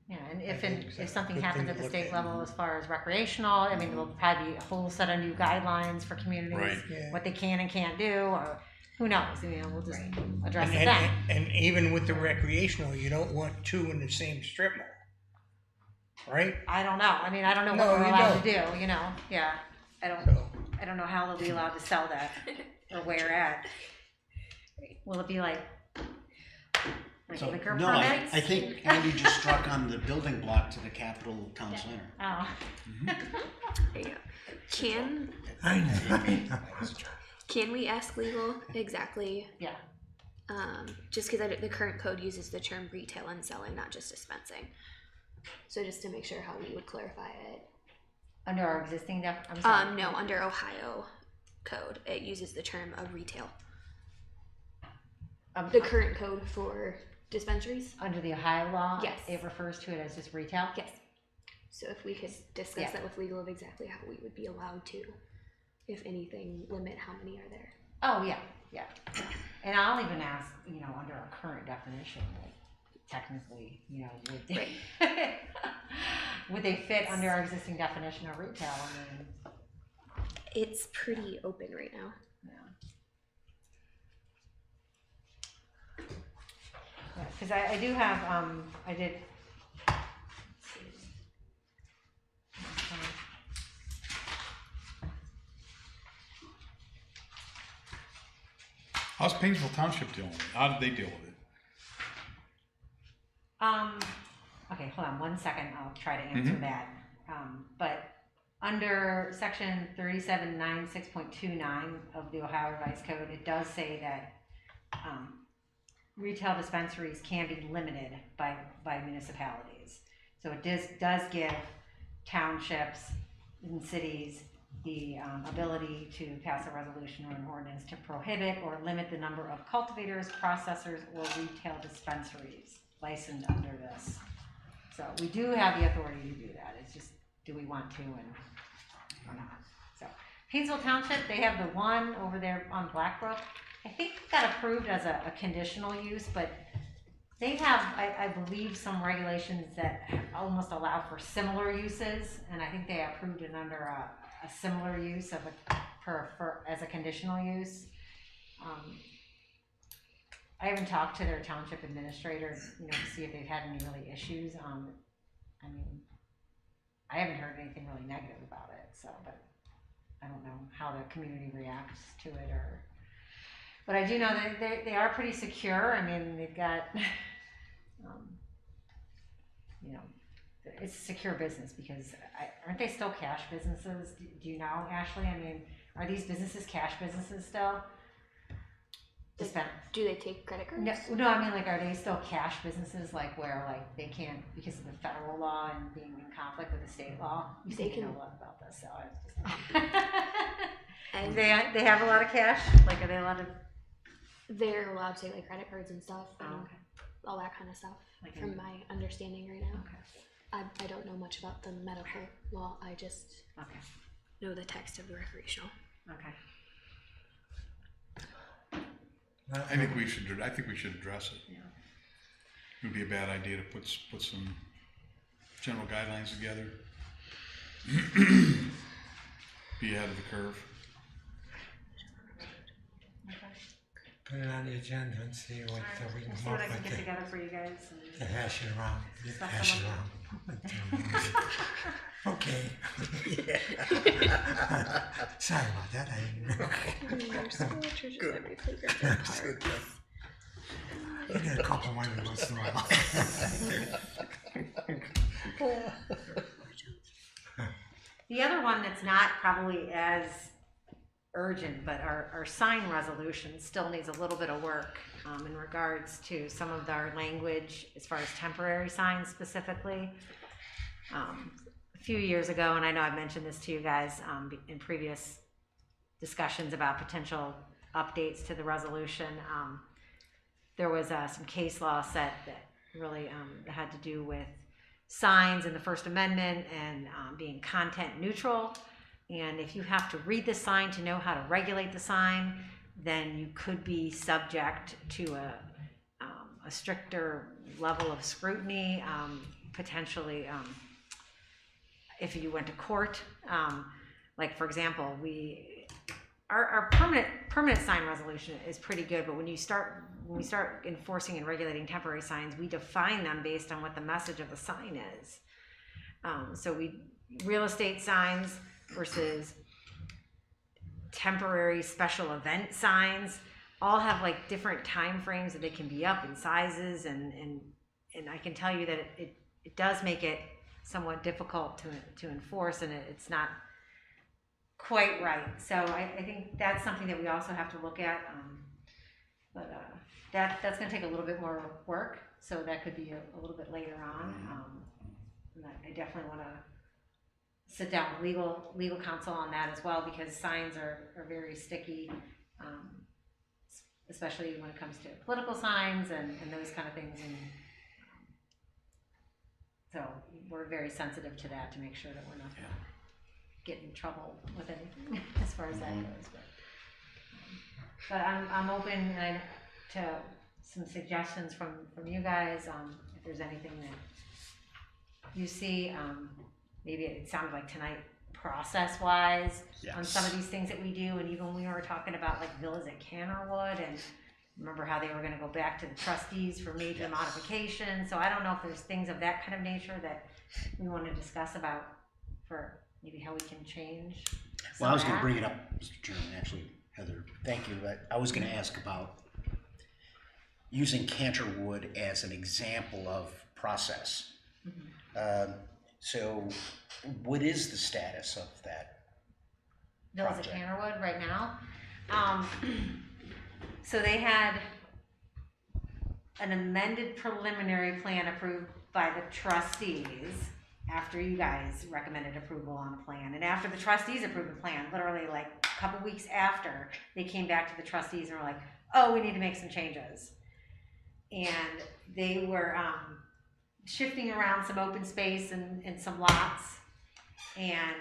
Yeah, and
think
if
it's a
something
good
happens
thing
at
to
the
look
state
at.
level as far as recreational, I mean, there'll probably be a whole set of new guidelines for communities,
Right.
Yeah.
what they can and can't do, or who knows, we'll just address it
And,
then.
and even with the recreational, you don't want two in the same strip mall. Right?
I don't know, I mean, I don't know
No,
what we're
you
allowed
don't.
to do, yeah,
So,
I don't know how they'll be allowed to sell that, or where at. Will it be like
So,
liquor
no,
permits?
I think Andy just struck on the building block to the Capitol Town Center.
Oh,
There you go. Can
I know.
can we ask legal exactly?
yeah,
Just because the current code uses the term retail and selling, not just dispensing. So just to make sure how we would clarify it.
under our existing I'm sorry.
No, under Ohio code, it uses the term of retail. The current code for dispensaries?
Under the Ohio law,
Yes.
it refers to it as just retail?
Yes. So if we could discuss
Yeah.
that with legal of exactly how we would be allowed to, if anything, limit how many are there.
Oh, yeah. And I'll even ask, under our current definition, like, technically, would they, would they fit under our existing definition of retail? I mean,
It's pretty open right now.
because I do have, I did. Let's see.
How's Painesville Township dealing with it? How did they deal with it?
Okay, hold on 1 second. I'll try to answer that. But under section 3796.29 of the Ohio Revised Code, it does say that retail dispensaries can be limited by municipalities. So it does give townships and cities the ability to pass a resolution or an ordinance to prohibit or limit the number of cultivators, processors, or retail dispensaries licensed under this. So we do have the authority to do that. It's just, do we want to or not? So Painesville Township, they have the one over there on Blackbrook. I think it got approved as a conditional use, but they have, I believe, some regulations that almost allow for similar uses, and I think they approved it under a similar use of as a conditional use. I haven't talked to their township administrator, to see if they've had any really issues. I mean, I haven't heard anything really negative about it, so, but I don't know how the community reacts to it but I do know that they are pretty secure. I mean, they've got, it's a secure business because aren't they still cash businesses? Do you know, Ashley? I mean, are these businesses cash businesses still?
Do they take credit cards?
No, I mean, like, are they still cash businesses, like, where, like, they can't, because of the federal law and being in conflict with the state law? You
They
seem to
can-
know a lot about this, so I was just... They have a lot of cash? Like, are they allowed to...
They're allowed to take like credit cards and stuff and
Oh, okay.
all that kind of stuff.
Like
from my understanding right now,
Okay,
I don't know much about the medical law. I just
okay,
know the text of the recreational.
okay.
I think we should address it.
Yeah.
It would be a bad idea to put some general guidelines together. Be ahead of the curve.
Put it on the agenda and see what we can
We'll see
come
what
up
I can get
with
together for you guys.
to hash it around.
Stuff
Hash it
them
around. Okay. Sorry about that. I get a couple every once in a while.
The other one that's not probably as urgent, but our sign resolution still needs a little bit of work in regards to some of our language as far as temporary signs specifically. A few years ago, and I know I've mentioned this to you guys in previous discussions about potential updates to the resolution, there was some case law set that really had to do with signs in the First Amendment and being content neutral. And if you have to read the sign to know how to regulate the sign, then you could be subject to a stricter level of scrutiny, potentially if you went to court. Like for example, our permanent sign resolution is pretty good, but when we start enforcing and regulating temporary signs, we define them based on what the message of the sign is. So real estate signs versus temporary special event signs all have like different time frames that they can be up in sizes, and I can tell you that it does make it somewhat difficult to enforce, and it's not quite right. So I think that's something that we also have to look at, but that's going to take a little bit more work, so that could be a little bit later on. And I definitely want to sit down with legal counsel on that as well, because signs are very sticky, especially when it comes to political signs and those kind of things. And so we're very sensitive to that to make sure that we're not going to get in trouble with anything as far as that goes. But I'm open to some suggestions from you guys. If there's anything that you see, maybe it sounded like tonight, process-wise, on some of these things that we do, and even when we were talking about like villas at Cannerwood, and remember how they were going to go back to the trustees for major modifications. So I don't know if there's things of that kind of nature that we want to discuss about for maybe how we can change.
Well, I was going to bring it up, Mr. Chairman, actually, Heather, thank you. I was going to ask about using Canterwood as an example of process. So what is the status of that
Villas at Cannerwood right now? So they had an amended preliminary plan approved by the trustees after you guys recommended approval on the plan. And after the trustees approved the plan, literally like a couple weeks after, they came back to the trustees and were like, oh, we need to make some changes. And they were shifting around some open space and some lots. And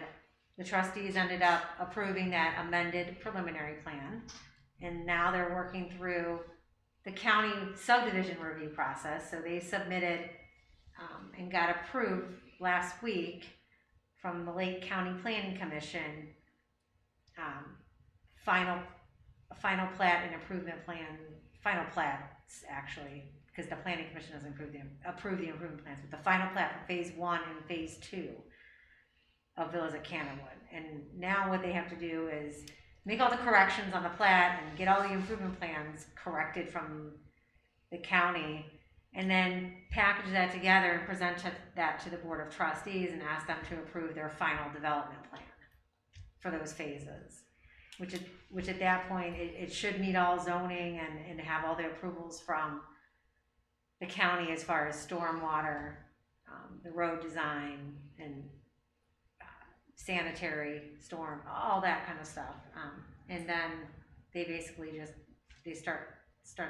the trustees ended up approving that amended preliminary plan. And now they're working through the county subdivision review process. So they submitted and got approved last week from the Lake County Planning Commission, final plat and improvement plan, final plats actually, because the Planning Commission doesn't approve the improvement plans, but the final plat for phase 1 and phase 2 of Villas at Cannerwood. And now what they have to do is make all the corrections on the plat and get all the improvement plans corrected from the county, and then package that together and present that to the Board of Trustees and ask them to approve their final development plan for those phases, which at that point, it should meet all zoning and have all the approvals from the county as far as stormwater, the road design, and sanitary, storm, all that kind of stuff. And then they basically they start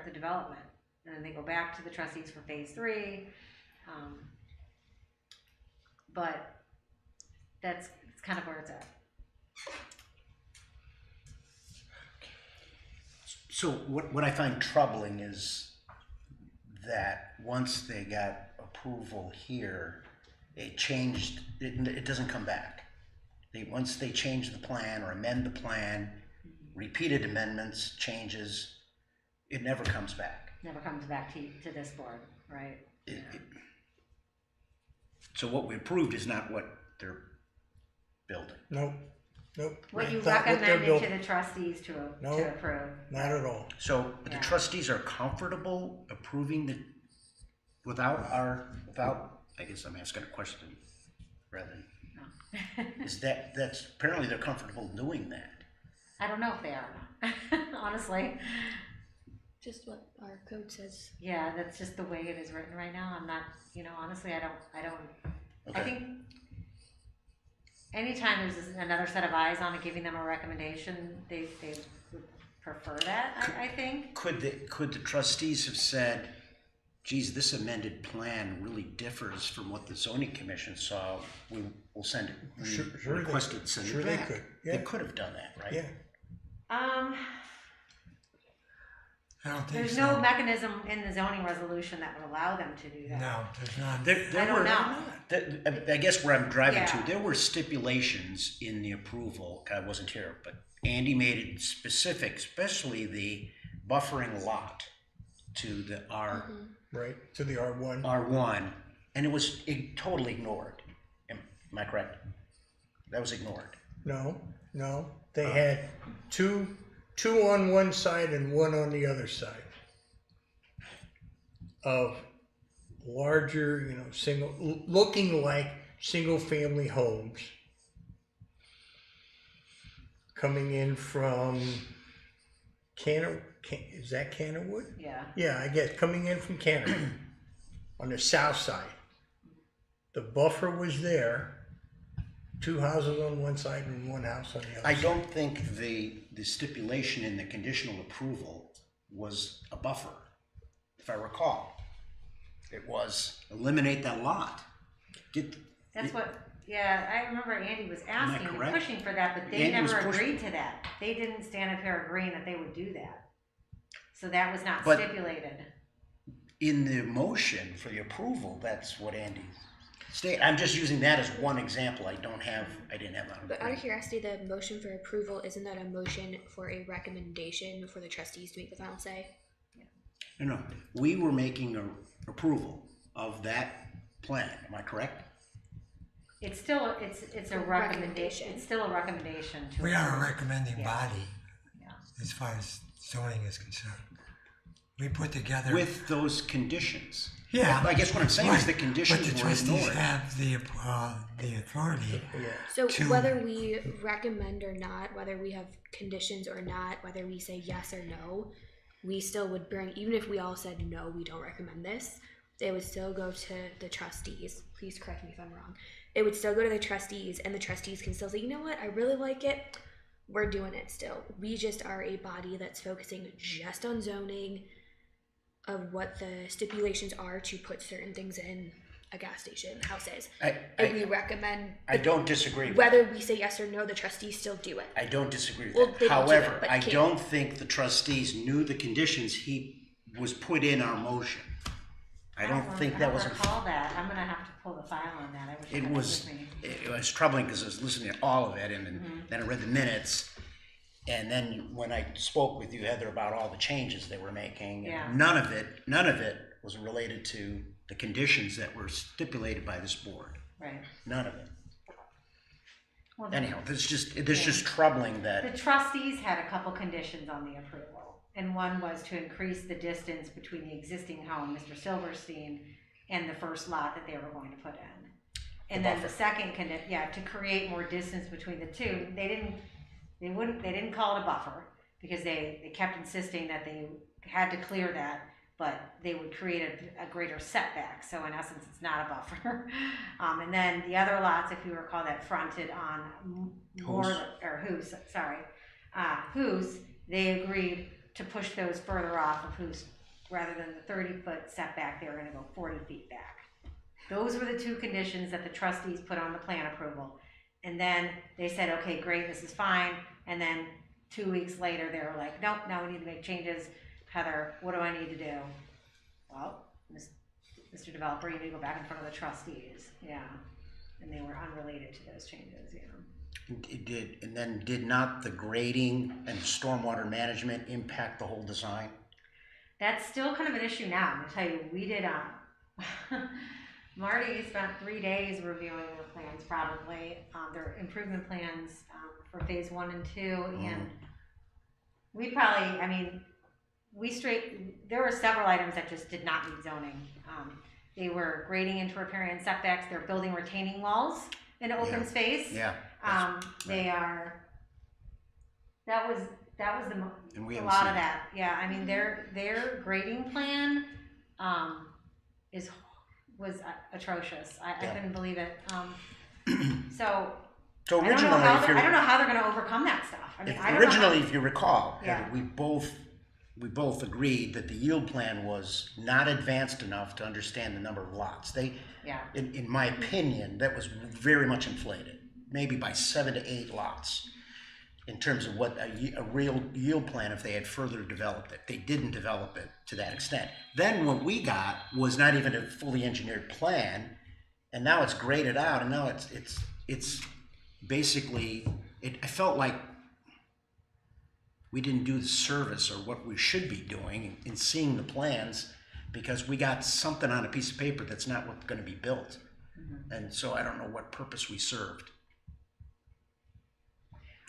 the development. And then they go back to the trustees for phase 3. But it's kind of where it's at.
So what I find troubling is that once they got approval here, it changed, it doesn't come back. Once they change the plan or amend the plan, repeated amendments, changes, it never comes back.
Never comes back to this board, right?
So what we approved is not what they're building.
Nope.
What you
That's not what they're
recommended to
building.
the trustees to approve.
Not at all.
So the trustees are comfortable approving without, I guess I'm asking a question rather than. That's apparently they're comfortable doing that.
I don't know if they are, honestly.
Just what our code says.
Yeah, that's just the way it is written right now. I'm not, honestly, I don't, I
Okay.
think anytime there's another set of eyes on it, giving them a recommendation, they would prefer that, I think.
Could the trustees have said, geez, this amended plan really differs from what the zoning commission saw, we'll send it,
Sure they
request
could.
it, send
Sure
it
they
back.
could,
They
yeah.
could have done that, right?
Yeah.
I don't think
There's
so.
no mechanism in the zoning resolution that would allow them to do that.
No, there's not.
There
I don't
were,
know.
I guess where I'm driving
Yeah.
to, there were stipulations in the approval, I wasn't here, but Andy made it specific, especially the buffering lot to the
Right, to the R1.
R1, and it was totally ignored. Am I correct? That was ignored.
No, they had two on one side and one on the other side of larger, looking like single-family homes coming in from is that Canterwood?
Yeah.
Yeah, I guess coming in from Canada on the south side. The buffer was there, two houses on one side and one house on the other
I
side.
don't think the stipulation in the conditional approval was a buffer, if I recall. It was eliminate that lot.
That's what, I remember Andy was asking and
correct?
pushing for that, but they
Andy was
never
pushing.
agreed to that. They didn't stand up here agreeing that they would do that. So that was not
But-
stipulated.
In the motion for the approval, that's what Andy stated. I'm just using that as one example. I didn't have that.
But out of curiosity, the motion for approval, isn't that a motion for a recommendation for the trustees to make the final say?
No, we were making a approval of that plan. Am I correct?
It's still, it's a recommendation. It's still a recommendation to.
We are a
approve.
recommending
Yeah.
body
Yeah.
as far as zoning is concerned. We put together.
With those conditions.
Yeah.
I guess what I'm saying is the
But
conditions
the
were
trustees
ignored.
have the authority.
So
To-
whether we recommend or not, whether we have conditions or not, whether we say yes or no, we still would bring, even if we all said no, we don't recommend this, it would still go to the trustees. Please correct me if I'm wrong. It would still go to the trustees, and the trustees can still say, you know what, I really like it. We're doing it still. We just are a body that's focusing just on zoning, of what the stipulations are to put certain things in a gas station, houses. And we recommend,
I don't disagree with
whether we say yes or no, the trustees still do it.
I don't disagree with
Well,
that.
they don't do it,
However,
but
I
can-
don't think the trustees knew the conditions he was put in our motion. I don't think that was.
I don't recall that. I'm gonna have to pull the file on that. I wish I
It
had
was,
with me.
it was troubling because I was listening to all of it and then I read the minutes. And then when I spoke with you, Heather, about all the changes they were making,
Yeah.
and none of it was related to the conditions that were stipulated by this board.
Right.
None of it.
Well,
Anyhow, this just troubling
The
that,
trustees had a couple conditions on the approval, and one was to increase the distance between the existing home, Mr. Silverstein, and the first lot that they were going to put in. And then the second to create more distance between the two. They didn't call it a buffer because they kept insisting that they had to clear that, but they would create a greater setback. So in essence, it's not a buffer. And then the other lots, if you recall, that fronted on Who's, they agreed to push those further off of Who's, rather than the 30-foot setback, they were gonna go 40 feet back. Those were the two conditions that the trustees put on the plan approval. And then they said, okay, great, this is fine. And then 2 weeks later, they were like, nope, now we need to make changes. Heather, what do I need to do? Well, Mr. Developer, you need to go back in front of the trustees. Yeah. And they were unrelated to those changes,
it did, and then did not the grading and stormwater management impact the whole design?
That's still kind of an issue now. I'm gonna tell you, we did, Marty spent 3 days reviewing the plans, probably, their improvement plans, for phase 1 and 2, and we probably, there were several items that just did not meet zoning. They were grading into riparian setbacks, they're building retaining walls an open
Yeah.
space.
Yeah.
They are, that was
And we
a
haven't
lot
seen
of
it.
that. Yeah, I mean, their grading plan, was atrocious. I
Yeah.
couldn't believe it.
So
I don't know
originally,
how
if you
I don't know how they're gonna overcome that stuff. I mean, I don't
originally,
know
if you recall,
Yeah.
we both agreed that the yield plan was not advanced enough to understand the number of lots.
yeah.
In my opinion, that was very much inflated, maybe by 7 to 8 lots in terms of what a real yield plan if they had further developed it. They didn't develop it to that extent. Then what we got was not even a fully engineered plan, and now it's graded out, and now it's basically, I felt like we didn't do the service or what we should be doing in seeing the plans, because we got something on a piece of paper that's not what's going to be built. And so I don't know what purpose we served.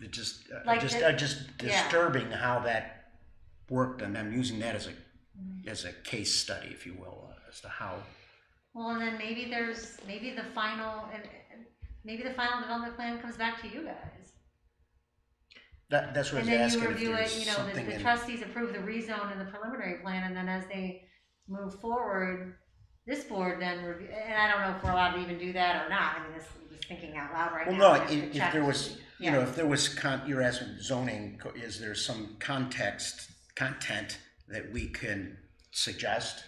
It just,
Like
just
yeah.
disturbing how that worked, and I'm using that as a case study, if you will, as to how.
Well, and then maybe the final development plan comes back to you guys.
That's what I
And
was
then
asking.
you
if
review
there's
it, you know,
something
the
in-
trustees approve the rezone and the preliminary plan, and then as they move forward, this board then review, and I don't know if we're allowed to even do that or not. I mean, this I'm just thinking out loud right
Well,
now.
no,
I have to
if
check.
there was,
Yeah.
if there was, you're asking zoning, is there some content that we can suggest?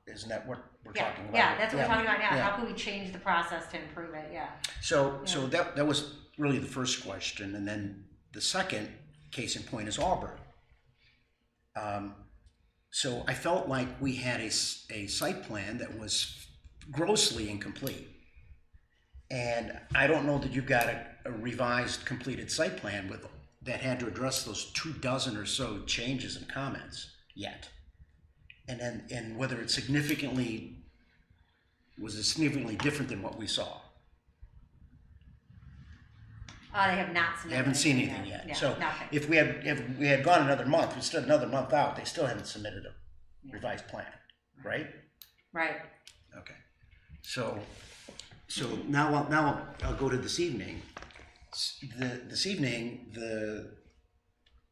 Isn't that what we're
Yeah,
talking about?
yeah, that's what we're talking about now.
Yeah.
How can we change the process to improve it? Yeah.
So that was really the first question, and then the second case in point is Auburn. So I felt like we had a site plan that was grossly incomplete. And I don't know that you've got a revised completed site plan that had to address those 24 or so changes and comments yet. And whether it's significantly different than what we saw.
They have not
They
submitted.
haven't seen
anything
anything yet.
Yeah,
So
nothing.
if we had gone another month, we're still another month out, they still haven't submitted a revised plan, right?
Right.
Okay. So now I'll go to this evening. This evening,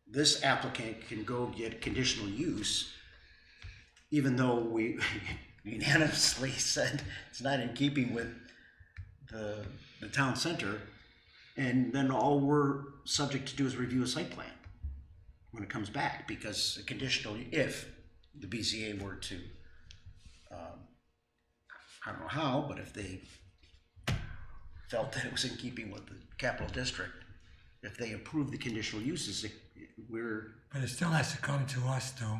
this applicant can go get conditional use, even though we unanimously said it's not in keeping with the town center. And then all we're subject to do is review a site plan when it comes back, because a conditional, if the BZA were to, I don't know how, but if they felt that it was in keeping with the capital district, if they approve the conditional uses,
But it still has to come to us though,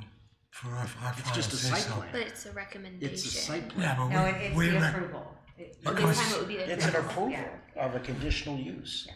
for our final
it's just a
say
site
so.
plan.
But it's a recommendation.
It's a site plan.
Yeah, but
No, it's
we
the
rec-
approval.
Oh,
because-
this time it would be the
It's an
approval.
approval of a conditional use.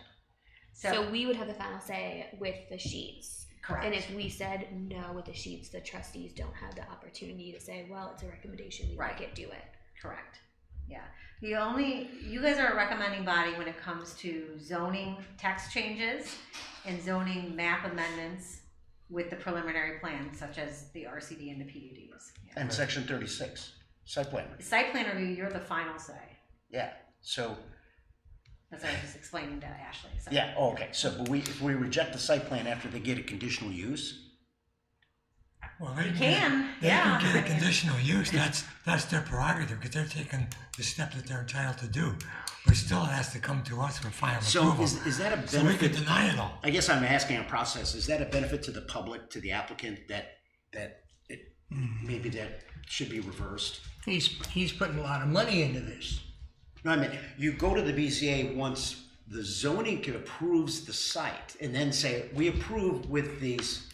So we would have the final say with the sheets.
Correct.
And if we said no with the sheets, the trustees don't have the opportunity to say, well, it's a recommendation, we like it, do it.
Correct. Yeah. You guys are a recommending body when it comes to zoning text changes and zoning map amendments with the preliminary plan, such as the RCD and the PUDs. Yeah.
And section 36, site plan.
Site plan review, you're the final say.
Yeah, so,
That's what I was just explaining to Ashley. So.
yeah, okay, so but if we reject the site plan after they get a conditional use,
Well, they
can,
they
yeah.
can get a conditional use, that's their prerogative, because they're taking the step that they're entitled to do. But still it has to come to us for final
so
approval.
is that a
So we could
benefit?
deny it all.
I guess I'm asking a process, is that a benefit to the public, to the applicant, that it, maybe that should be reversed?
He's putting a lot of money into this.
No, I mean, you go to the BZA once the zoning approves the site, and then say, we approve with these,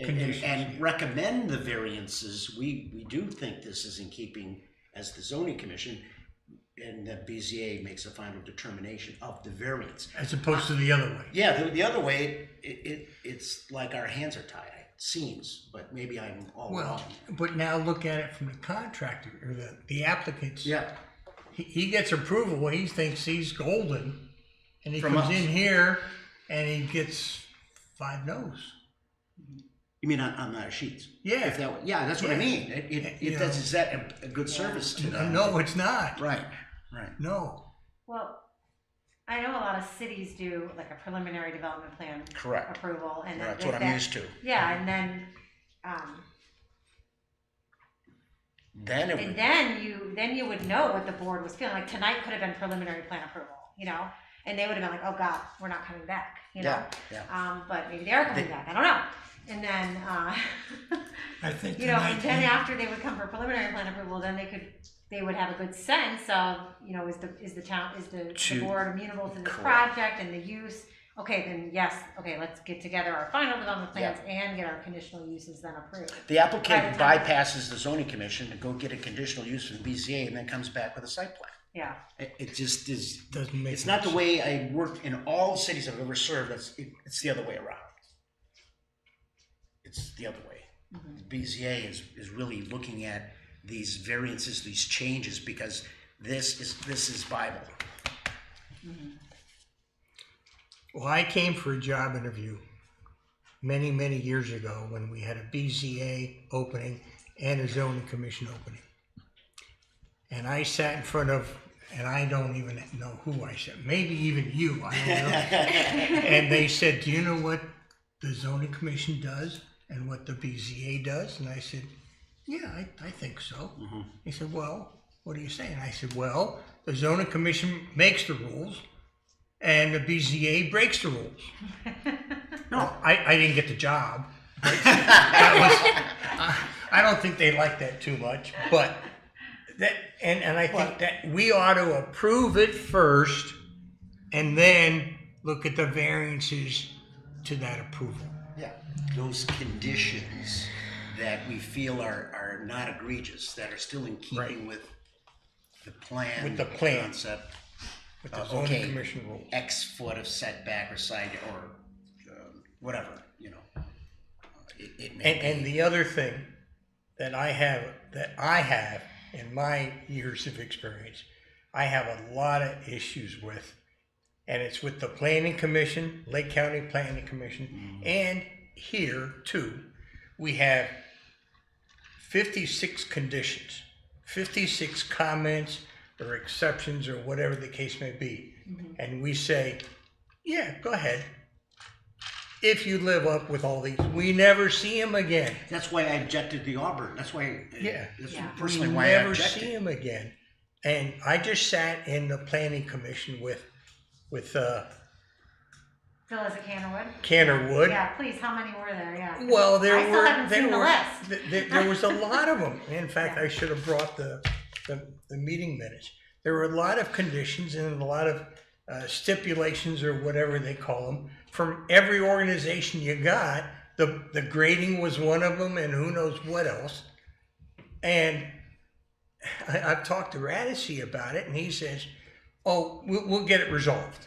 and recommend the variances. We do think this is in keeping as the zoning commission, and the BZA makes a final determination of the variance.
As opposed to the other way.
Yeah, the other way, it's like our hands are tied, it seems, but maybe I'm all
Well,
wrong.
but now look at it from the contractor or the applicant's.
Yeah,
He gets approval, he thinks he's golden, and he
From
comes
us.
in here and he gets 5 no's.
you mean on our sheets?
Yeah.
If that, yeah, that's what I
Yeah.
mean.
You
Is that a good service to them?
No, it's not.
Right.
No.
Well, I know a lot of cities do like a preliminary development plan
Correct.
approval, and
That's
that-
what I'm used to.
Yeah, and then
Then it
and
would,
then you would know what the board was feeling. Like tonight could have been preliminary plan approval, you know, and they would have been like, oh God, we're not coming back, you know.
yeah.
But maybe they are coming back. I don't know. And then
I think
you know,
tonight,
and then after they would come for preliminary plan approval, then they would have a good sense of, you know, is the board amenable to this
Correct.
project and the use. Okay, then yes, okay, let's get together our final development plans and get our conditional uses then approved.
the applicant
By the time-
bypasses the zoning commission to go get a conditional use from BZA and then comes back with a site plan.
Yeah.
It just is,
Doesn't make
it's not the
sense.
way I work in all the cities I've ever served. It's the other way around. It's the other way. BZA is really looking at these variances, these changes, because this is Bible.
Well, I came for a job interview many, many years ago when we had a BZA opening and a zoning commission opening. And I sat in front of, and I don't even know who I said, maybe even you, I don't know. And they said, do you know what the zoning commission does and what the BZA does? And I said, yeah, I think so. He said, well, what are you saying? I said, well, the zoning commission makes the rules and the BZA breaks the rules. No, I didn't get the job. I don't think they like that too much, but that, and I think that we ought to approve it first and then look at the variances to that approval.
Yeah, those conditions that we feel are not egregious, that are still in keeping
Right.
with the plan.
With the plan.
Concept.
With the zoning
Okay,
commission rules.
X foot of setback or side or whatever, you know. It may
And
be.
the other thing that I have in my years of experience, I have a lot of issues with, and it's with the Planning Commission, Lake County Planning Commission, and here too. We have 56 conditions, 56 comments or exceptions or whatever the case may be. And we say, yeah, go ahead. If you live up with all these, we never see them again.
That's why I objected to Auburn. That's why.
Yeah.
That's
Yeah.
personally
We
why I
never
objected.
see him again. And I just sat in the planning commission with
Phil, is it Canterwood?
Canterwood.
Yeah, please, how many were there? Yeah.
Well,
I still haven't seen the list.
there was a lot of them. In fact, I should have brought the meeting minutes. There were a lot of conditions and a lot of stipulations or whatever they call them from every organization you got. The grading was one of them, and who knows what else. And I've talked to Radice about it, and he says, "Oh, we'll get it resolved."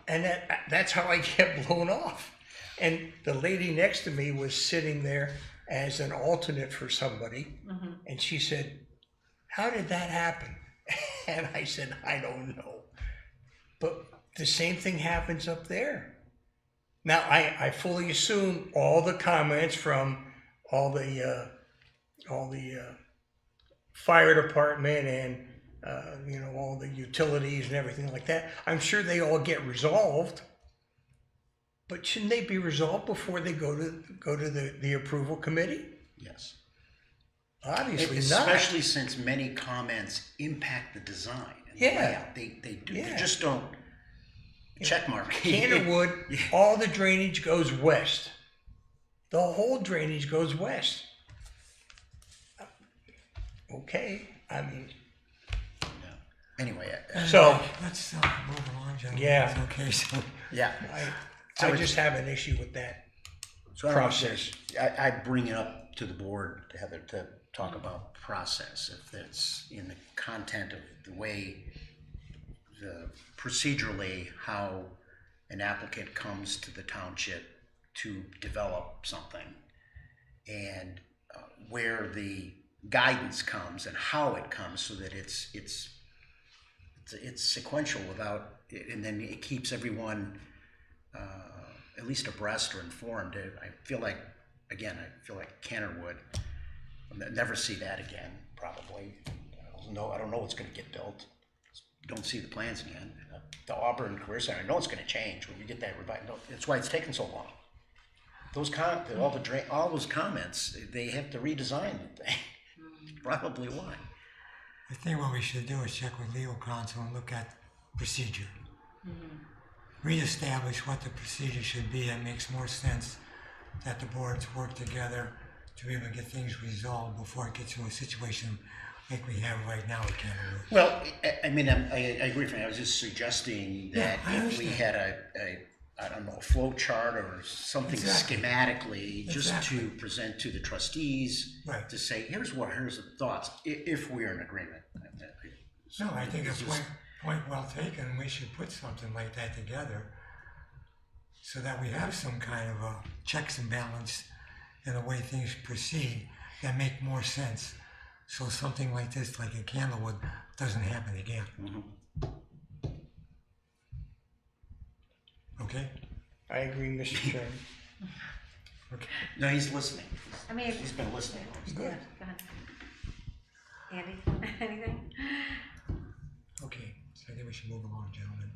And that's how I get blown off. And the lady next to me was sitting there as an alternate for somebody, and she said, "How did that happen?" And I said, "I don't know." But the same thing happens up there. Now, I fully assume all the comments from all the fire department and all the utilities and everything like that. I'm sure they all get resolved, but shouldn't they be resolved before they go to the approval committee?
Yes.
Obviously not.
Especially since many comments impact the design and the layout. They do.
Yeah.
They just don't check mark.
Canterwood, all the drainage goes west. The whole drainage goes west. Okay, I mean,
Anyway,
so
let's move along, gentlemen.
Yeah.
It's okay, so.
yeah.
I just have an issue with that.
So I don't know if
Process.
I bring it up to the board, Heather, to talk about process, if that's in the content of the way, procedurally, how an applicant comes to the township to develop something, and where the guidance comes and how it comes, so that it's sequential without, and then it keeps everyone at least abreast or informed. I feel like Canterwood, I'll never see that again, probably. I don't know what's going to get built. don't see the plans again. The Auburn Career Center, I know it's gonna change when we get that revised, that's why it's taken so long. Those all those comments, they have to redesign the thing, probably why.
I think what we should do is check with legal counsel and look at procedure. Reestablish what the procedure should be. That makes more sense that the boards work together to be able to get things resolved before it gets to a situation like we have right now at Canada.
Well, I mean, I agree with you. I was just suggesting that
Yeah, I
if we had I don't know, a flow chart or something
Exactly.
schematically, just
Exactly.
to present to the trustees,
Right.
to say, here's the thoughts, if we're in agreement.
No, I think it's
just-
point well taken. We should put something like that together so that we have some kind of a checks and balance in the way things proceed that make more sense. So something like this, like in Candlewood, doesn't happen again. Okay?
I agree, Mr. Chairman.
Okay.
No, he's listening.
I mean,
He's been listening.
yeah, go ahead. Andy, anything?
Okay. So I think we should move along, gentlemen.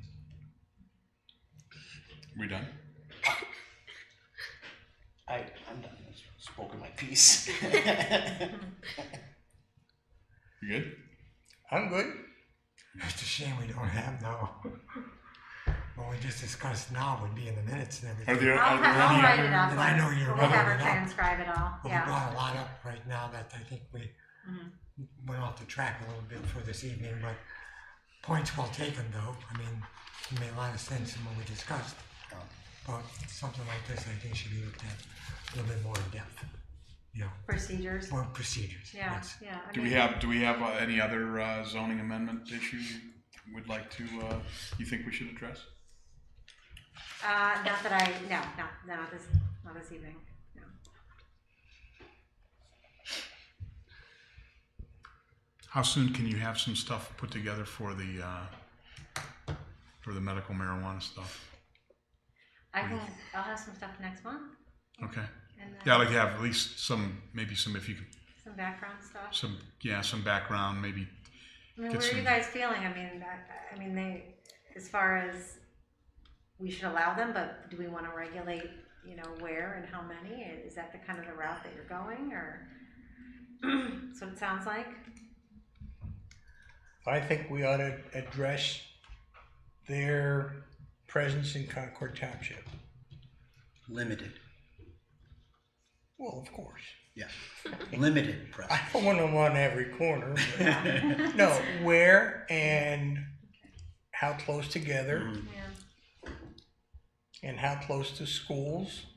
We done?
I'm done. I've spoken my piece.
You good?
I'm good.
It's a shame we don't have now. What we just discussed now would be in the minutes and everything.
I'll write it up.
And I know you're
We'll have her
writing it up.
transcribe it all,
But we
yeah.
brought a lot up right now that I think we went off the track a little bit for this evening, but points well taken though. I mean, it made a lot of sense in what we discussed. But something like this, I think should be looked at a little bit more in depth. You know,
Procedures,
more procedures.
yeah,
Yes.
yeah. I
Do
mean,
we have any other zoning amendment issues you would like to, you think we should address?
not that I, no, not this evening, no.
How soon can you have some stuff put together for the medical marijuana stuff?
I'll have some stuff next month,
Okay.
and then
Yeah, I'd like to have at least maybe some, if you could,
some background stuff.
some background, maybe.
I mean,
Get
what are you
some-
guys feeling? I mean, they, as far as we should allow them, but do we want to regulate, you know, where and how many? Is that the kind of the route that you're going, or that's what it sounds like?
I think we ought to address their presence in Concord Township.
Limited,
Well, of course.
yeah. Limited
I
presence.
don't want them on every corner. But no, where and how close together
Yeah.
and how close to schools.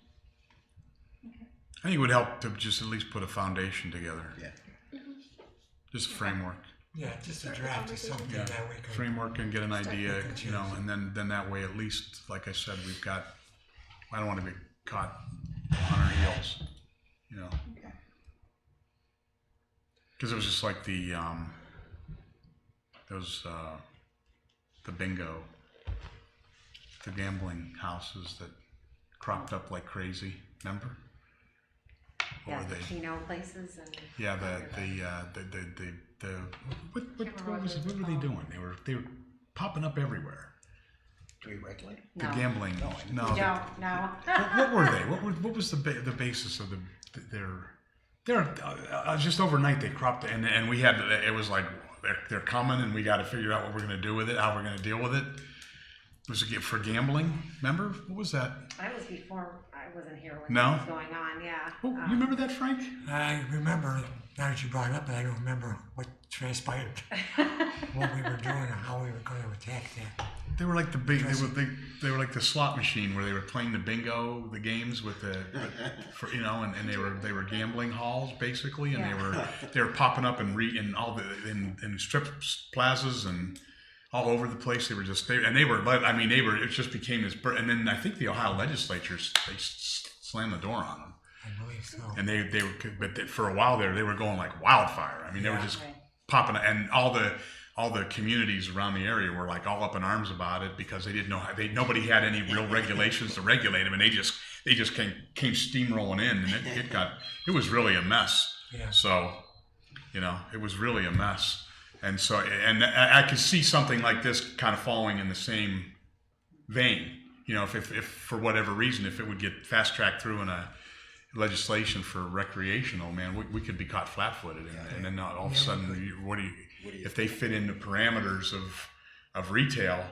I think it would help to just at least put a foundation together,
Yeah.
just a framework.
Yeah, just a draft of something
Yeah,
that we can.
framework and get an idea,
looking
you know,
through.
and then that way, at least, like I said, we've got, I don't want to be caught on our heels, you know. Because it was just like the bingo, the gambling houses that cropped up like crazy, remember? What
Yeah,
were they?
casino places and.
Yeah, what were they doing? They were popping up everywhere.
Do we regulate?
The
No.
gambling. No.
We don't, no.
What were they? What was the basis of their just overnight they cropped and we had it was like they're coming and we got to figure out what we're gonna do with it, how we're gonna deal with it. Was it for gambling? Remember what was that?
I was before, I wasn't here when
No?
that was going on, yeah.
Oh, you remember that, Frank?
I remember, now that you brought it up, but I don't remember what transpired, what we were doing or how we were going to attack that.
They were like the big. They were like the slot machine where they were playing the bingo, the games with you know, and they were gambling halls basically, and
Yeah.
they were popping up in all in strip plazas and all over the place. They were it just became this. And then I think the Ohio legislature they slammed the door on them,
I believe so.
and but for a while they were going like wildfire. I mean, they were just popping, and all the communities around the area were like all up in arms about it because they didn't know how nobody had any real regulations to regulate them, and they just came steamrolling in, and it was really a mess.
Yeah.
So, you know, it was really a mess, And so, and I could see something like this kind of falling in the same vein. You know, if for whatever reason, if it would get fast tracked through in a legislation for recreational, man, we could be caught flat-footed, and then all of a sudden, if they fit in the parameters of retail,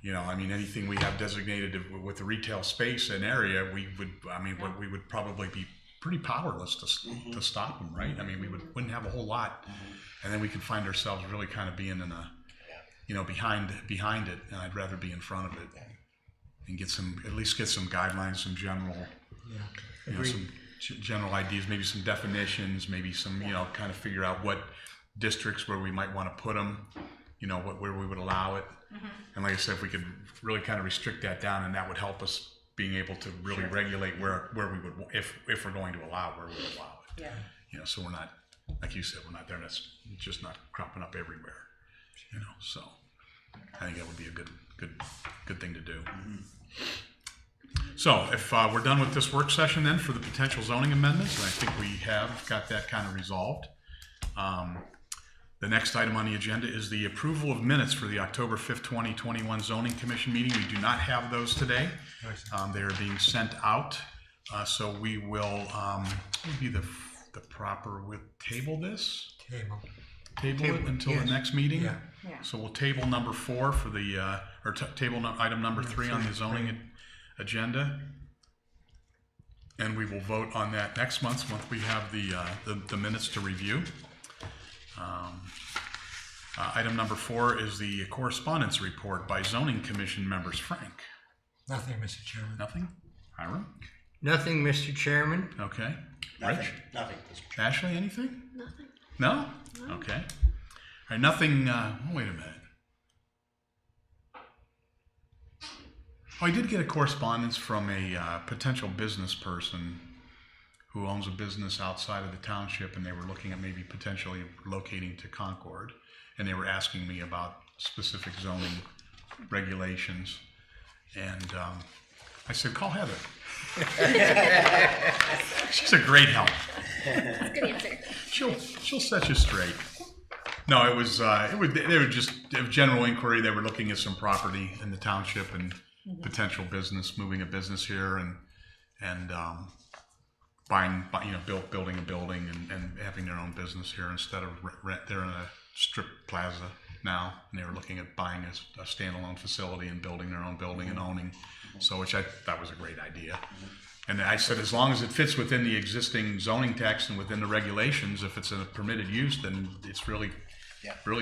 you know, I mean, anything we have designated with the retail space and area, we would probably be pretty powerless to stop them, right? I mean, we wouldn't have a whole lot, and then we could find ourselves really kind of being in a, you know, behind it, and I'd rather be in front of it and at least get some guidelines, some general, you know, some general ideas, maybe some definitions, maybe some, you know, kind of figure out what districts where we might want to put them, you know, where we would allow it. And like I said, if we could really kind of restrict that down, and that would help us being able to really regulate where we would, if we're going to allow, where we would allow it.
Yeah.
You know, so we're not, like you said, we're not there, it's just not cropping up everywhere, you know, so I think that would be a good thing to do. So if we're done with this work session then for the potential zoning amendments, and I think we have got that kind of resolved. The next item on the agenda is the approval of minutes for the October 5th, 2021 Zoning Commission meeting. We do not have those today. They are being sent out. So we will, what would be the proper, we'll table this? Table it until the next meeting?
Yeah.
So we'll table number 4 for the, item number 3 on the zoning agenda. And we will vote on that next month once we have the minutes to review. Item number 4 is the correspondence report by zoning commission members. Frank?
Nothing, Mr. Chairman.
Nothing? Hiram?
Nothing, Mr. Chairman.
Okay.
Nothing,
Rich?
nothing.
Ashley, anything?
Nothing.
No? Okay. All right, nothing, wait a minute. Oh, I did get a correspondence from a potential business person who owns a business outside of the township, and they were looking at maybe potentially locating to Concord, and they were asking me about specific zoning regulations, and I said, call Heather. She's a great help.
That's a good answer.
She'll set you straight. No, it was they were just a general inquiry. They were looking at some property in the township and potential business, moving a business here, and building a building and having their own business here instead of rent. They're in a strip plaza now, and they were looking at buying a standalone facility and building their own building and owning. So, which I thought was a great idea. And I said, as long as it fits within the existing zoning text and within the regulations, if it's a permitted use, then it's really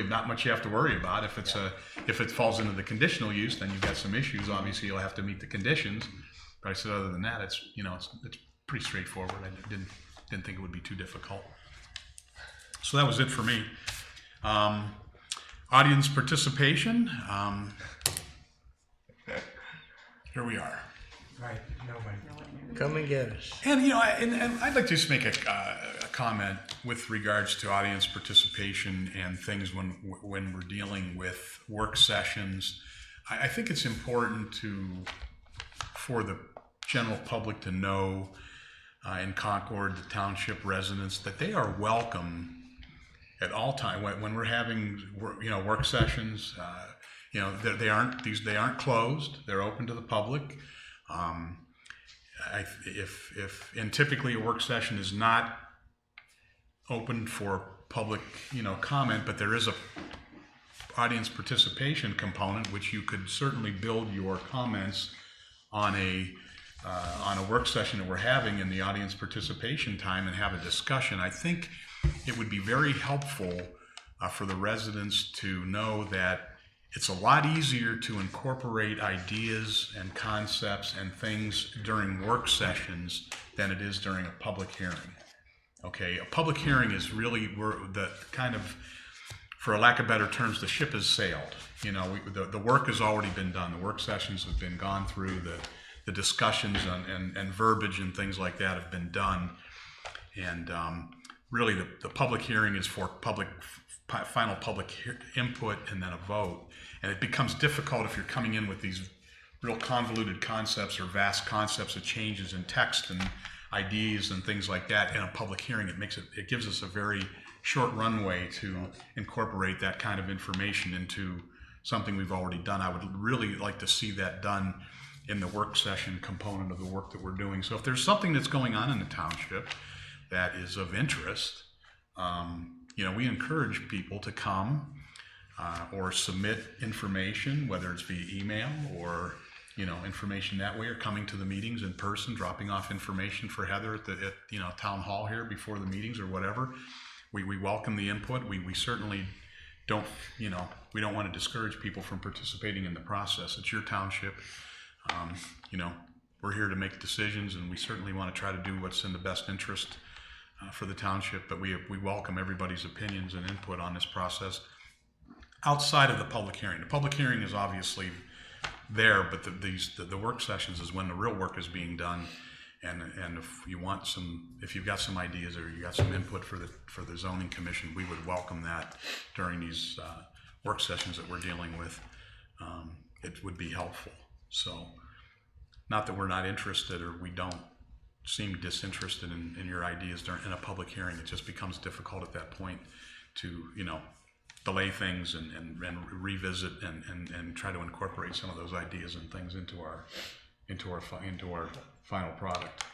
not much you have to worry about. If it falls into the conditional use, then you've got some issues. Obviously, you'll have to meet the conditions. But I said, other than that, it's pretty straightforward. I didn't think it would be too difficult. So that was it for me. Audience participation. Here we are.
Right, nobody.
Come and get us.
And and I'd like to just make a comment with regards to audience participation and things when we're dealing with work sessions. I think it's important for the general public to know in Concord, the township residents, that they are welcome at all time when we're having work sessions. They aren't closed. They're open to the public. And typically a work session is not open for public, comment, but there is a audience participation component, which you could certainly build your comments on a work session that we're having in the audience participation time and have a discussion. I think it would be very helpful for the residents to know that it's a lot easier to incorporate ideas and concepts and things during work sessions than it is during a public hearing. Okay, a public hearing is really for lack of better terms, the ship has sailed. The work has already been done. The work sessions have been gone through. The discussions and verbiage and things like that have been done. And really the public hearing is for final public input and then a vote. And it becomes difficult if you're coming in with these real convoluted concepts or vast concepts of changes in text and ideas and things like that in a public hearing, it gives us a very short runway to incorporate that kind of information into something we've already done. I would really like to see that done in the work session component of the work that we're doing. So if there's something that's going on in the township that is of interest, we encourage people to come or submit information, whether it's via email or information that way, or coming to the meetings in person, dropping off information for Heather at town hall here before the meetings or whatever. We welcome the input. We certainly don't we don't want to discourage people from participating in the process. It's your township. We're here to make decisions, and we certainly want to try to do what's in the best interest for the township, but we welcome everybody's opinions and input on this process outside of the public hearing. The public hearing is obviously there, but the work sessions is when the real work is being done. And if you've got some ideas or you got some input for the zoning commission, we would welcome that during these work sessions that we're dealing with. It would be helpful. So, not that we're not interested or we don't seem disinterested in your ideas in a public hearing. It just becomes difficult at that point to delay things and revisit and try to incorporate some of those ideas and things into our final product.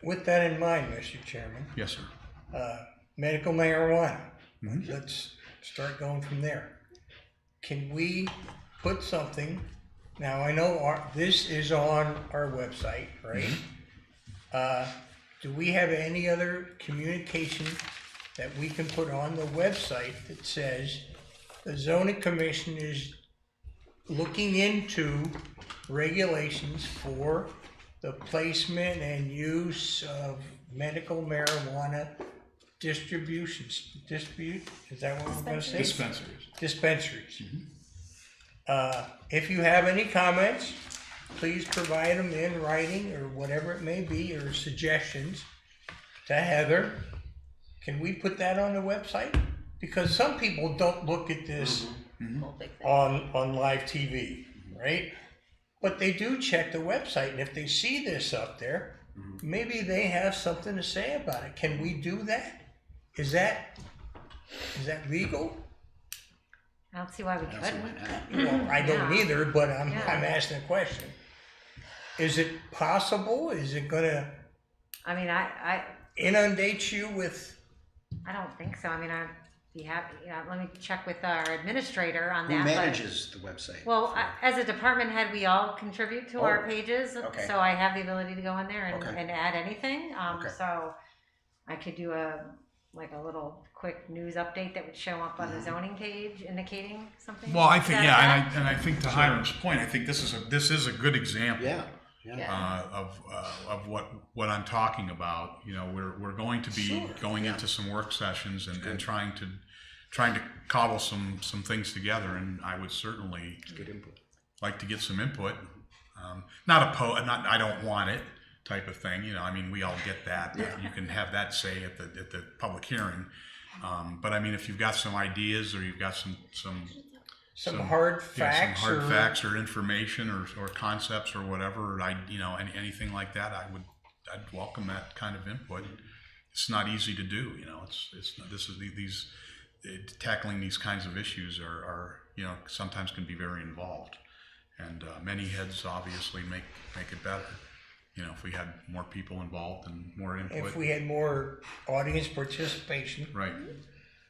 With that in mind, Mr. Chairman,
Yes, sir.
medical marijuana, let's start going from there. Can we put something, now I know this is on our website, right? Do we have any other communication that we can put on the website that says the zoning commission is looking into regulations for the placement and use of medical marijuana distributions? Is that what we're going to say? Dispensaries. If you have any comments, please provide them in writing or whatever it may be, or suggestions to Heather. Can we put that on the website? Because some people don't look at this on live TV, right? But they do check the website, and if they see this up there, maybe they have something to say about it. Can we do that? Is that legal?
I don't see why we couldn't.
Well, I don't either, but I'm asking a question. Is it possible? Is it gonna
I
inundate you with?
I don't think so. I'd be happy. Let me check with our administrator on that.
Who manages the website?
Well, as a department head, we all contribute to our pages,
okay.
so I have the ability to go in there and,
Okay.
and add anything.
Okay.
So I could do a little quick news update that would show up on the zoning page indicating something.
Well, I think
to that effect.
and I think to Hiram's point, I think this is a good example.
Yeah.
Of what I'm talking about. We're going to be going into some work sessions and trying to cobble some things together, and I would certainly like to get some input. Not I don't want it type of thing. We all get that. Yeah. You can have that say at the public hearing. But if you've got some ideas or you've got some
hard facts,
some hard facts or information or concepts or whatever, anything like that, I'd welcome that kind of input. It's not easy to do, tackling these kinds of issues are sometimes can be very involved, and many heads obviously make it better. If we had more people involved and more input.
if we had more audience participation.
Right.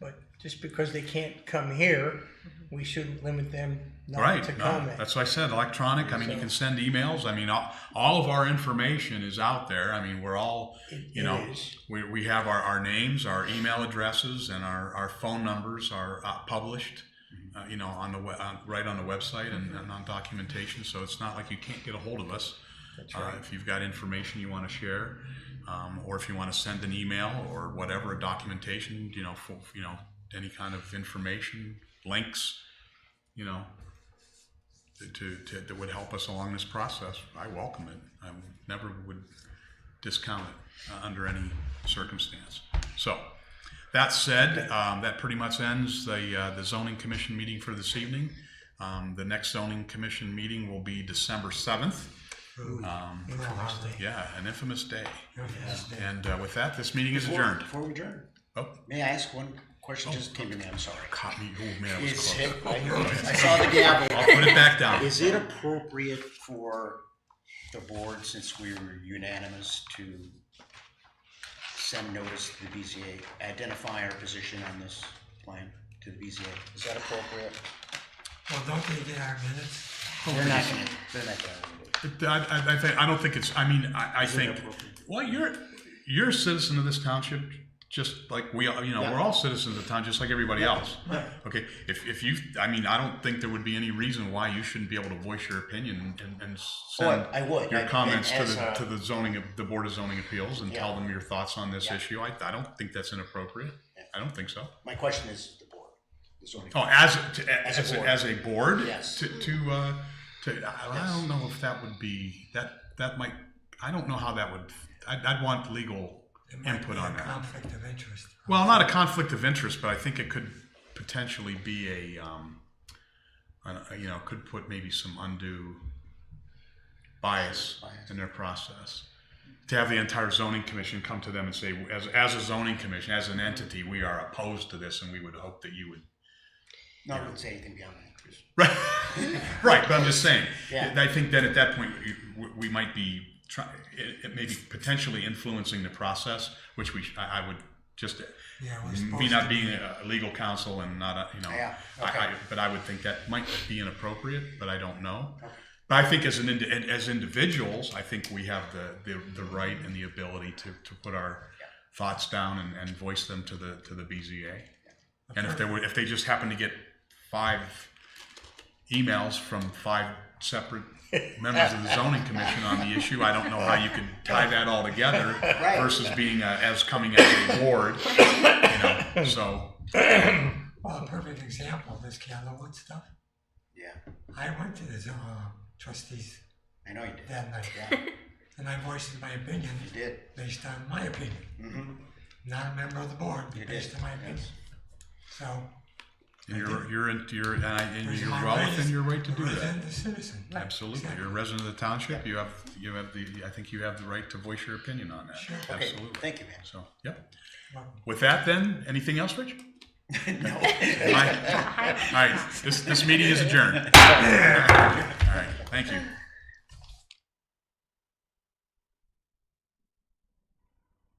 But just because they can't come here, we shouldn't limit them not to comment.
That's why I said electronic. You can send emails. All of our information is out there. We're all, we have our names, our email addresses, and our phone numbers are published, on the right on the website and on documentation. So it's not like you can't get a hold of us. That's right. If you've got information you want to share, or if you want to send an email or whatever, a documentation, any kind of information, links, that would help us along this process, I welcome it. I never would discount it under any circumstance. So, that said, that pretty much ends the zoning commission meeting for this evening. The next zoning commission meeting will be December 7th.
You know how they,
Yeah, an infamous day.
infamous day.
And with that, this meeting is adjourned.
Before we adjourn,
Oh,
may I ask one question? Just came to me. I'm sorry.
caught me. Oh man, it was
Is
close.
it, I saw the gavel.
I'll put it back down.
Is it appropriate for the board, since we were unanimous, to send notice to the BZA, identify our position on this plan to the BZA? Is that appropriate?
Well, don't they get our minutes?
They're not gonna do it.
I don't think it's. I mean, I
Is it
think.
appropriate?
Well, you're a citizen of this township, just like we are.
Yeah.
We're all citizens of the town, just like everybody else.
Right.
Okay. If you, I mean, I don't think there would be any reason why you shouldn't be able to voice your opinion and send
I would.
your comments
And as
to the Board of Zoning Appeals and tell them your thoughts on this
Yeah.
issue. I don't think that's inappropriate. I don't think so.
My question is the board, the zoning.
Oh, as a board,
Yes.
I don't know if that would be that might. I don't know how that would. I'd want legal
It might
input
be
on
a
that.
conflict of interest.
Well, not a conflict of interest, but I think it could potentially be could put maybe some undue bias in their process. To have the entire zoning commission come to them and say, as a zoning commission, as an entity, we are opposed to this, and we would hope that you would.
No, I wouldn't say anything beyond that.
Right, right. But I'm just saying.
Yeah.
I think then at that point we might be it may be potentially influencing the process, which I would just
Yeah, we're
me
supposed
not
to
being a legal counsel and not a,
Yeah, okay.
but I would think that might be inappropriate, but I don't know.
Okay.
But I think as individuals, I think we have the right and the ability to put our thoughts down and voice them to the BZA. And if they just happen to get 5 emails from 5 separate members of the zoning commission on the issue, I don't know how you can tie that all together versus being coming as a board, so.
Well, a perfect example of this Candlewood stuff.
Yeah,
I went to the trustees
I know you did.
that night,
Yeah,
and I voiced my opinion
you did.
based on my opinion.
Mm-hmm.
Not a member of the board,
You
but
did.
based on my opinion. So.
And you're
my
well
right
within
as
your right to
a
do that.
resident, a citizen. Right,
Absolutely,
exactly.
you're a resident of the township. You have I think you have the right to voice your opinion on that.
Sure.
Okay,
Absolutely.
thank you, man.
So, yep.
Welcome.
With that, then, anything else, Rich?
No.
All right. This meeting is adjourned. All right. Thank you.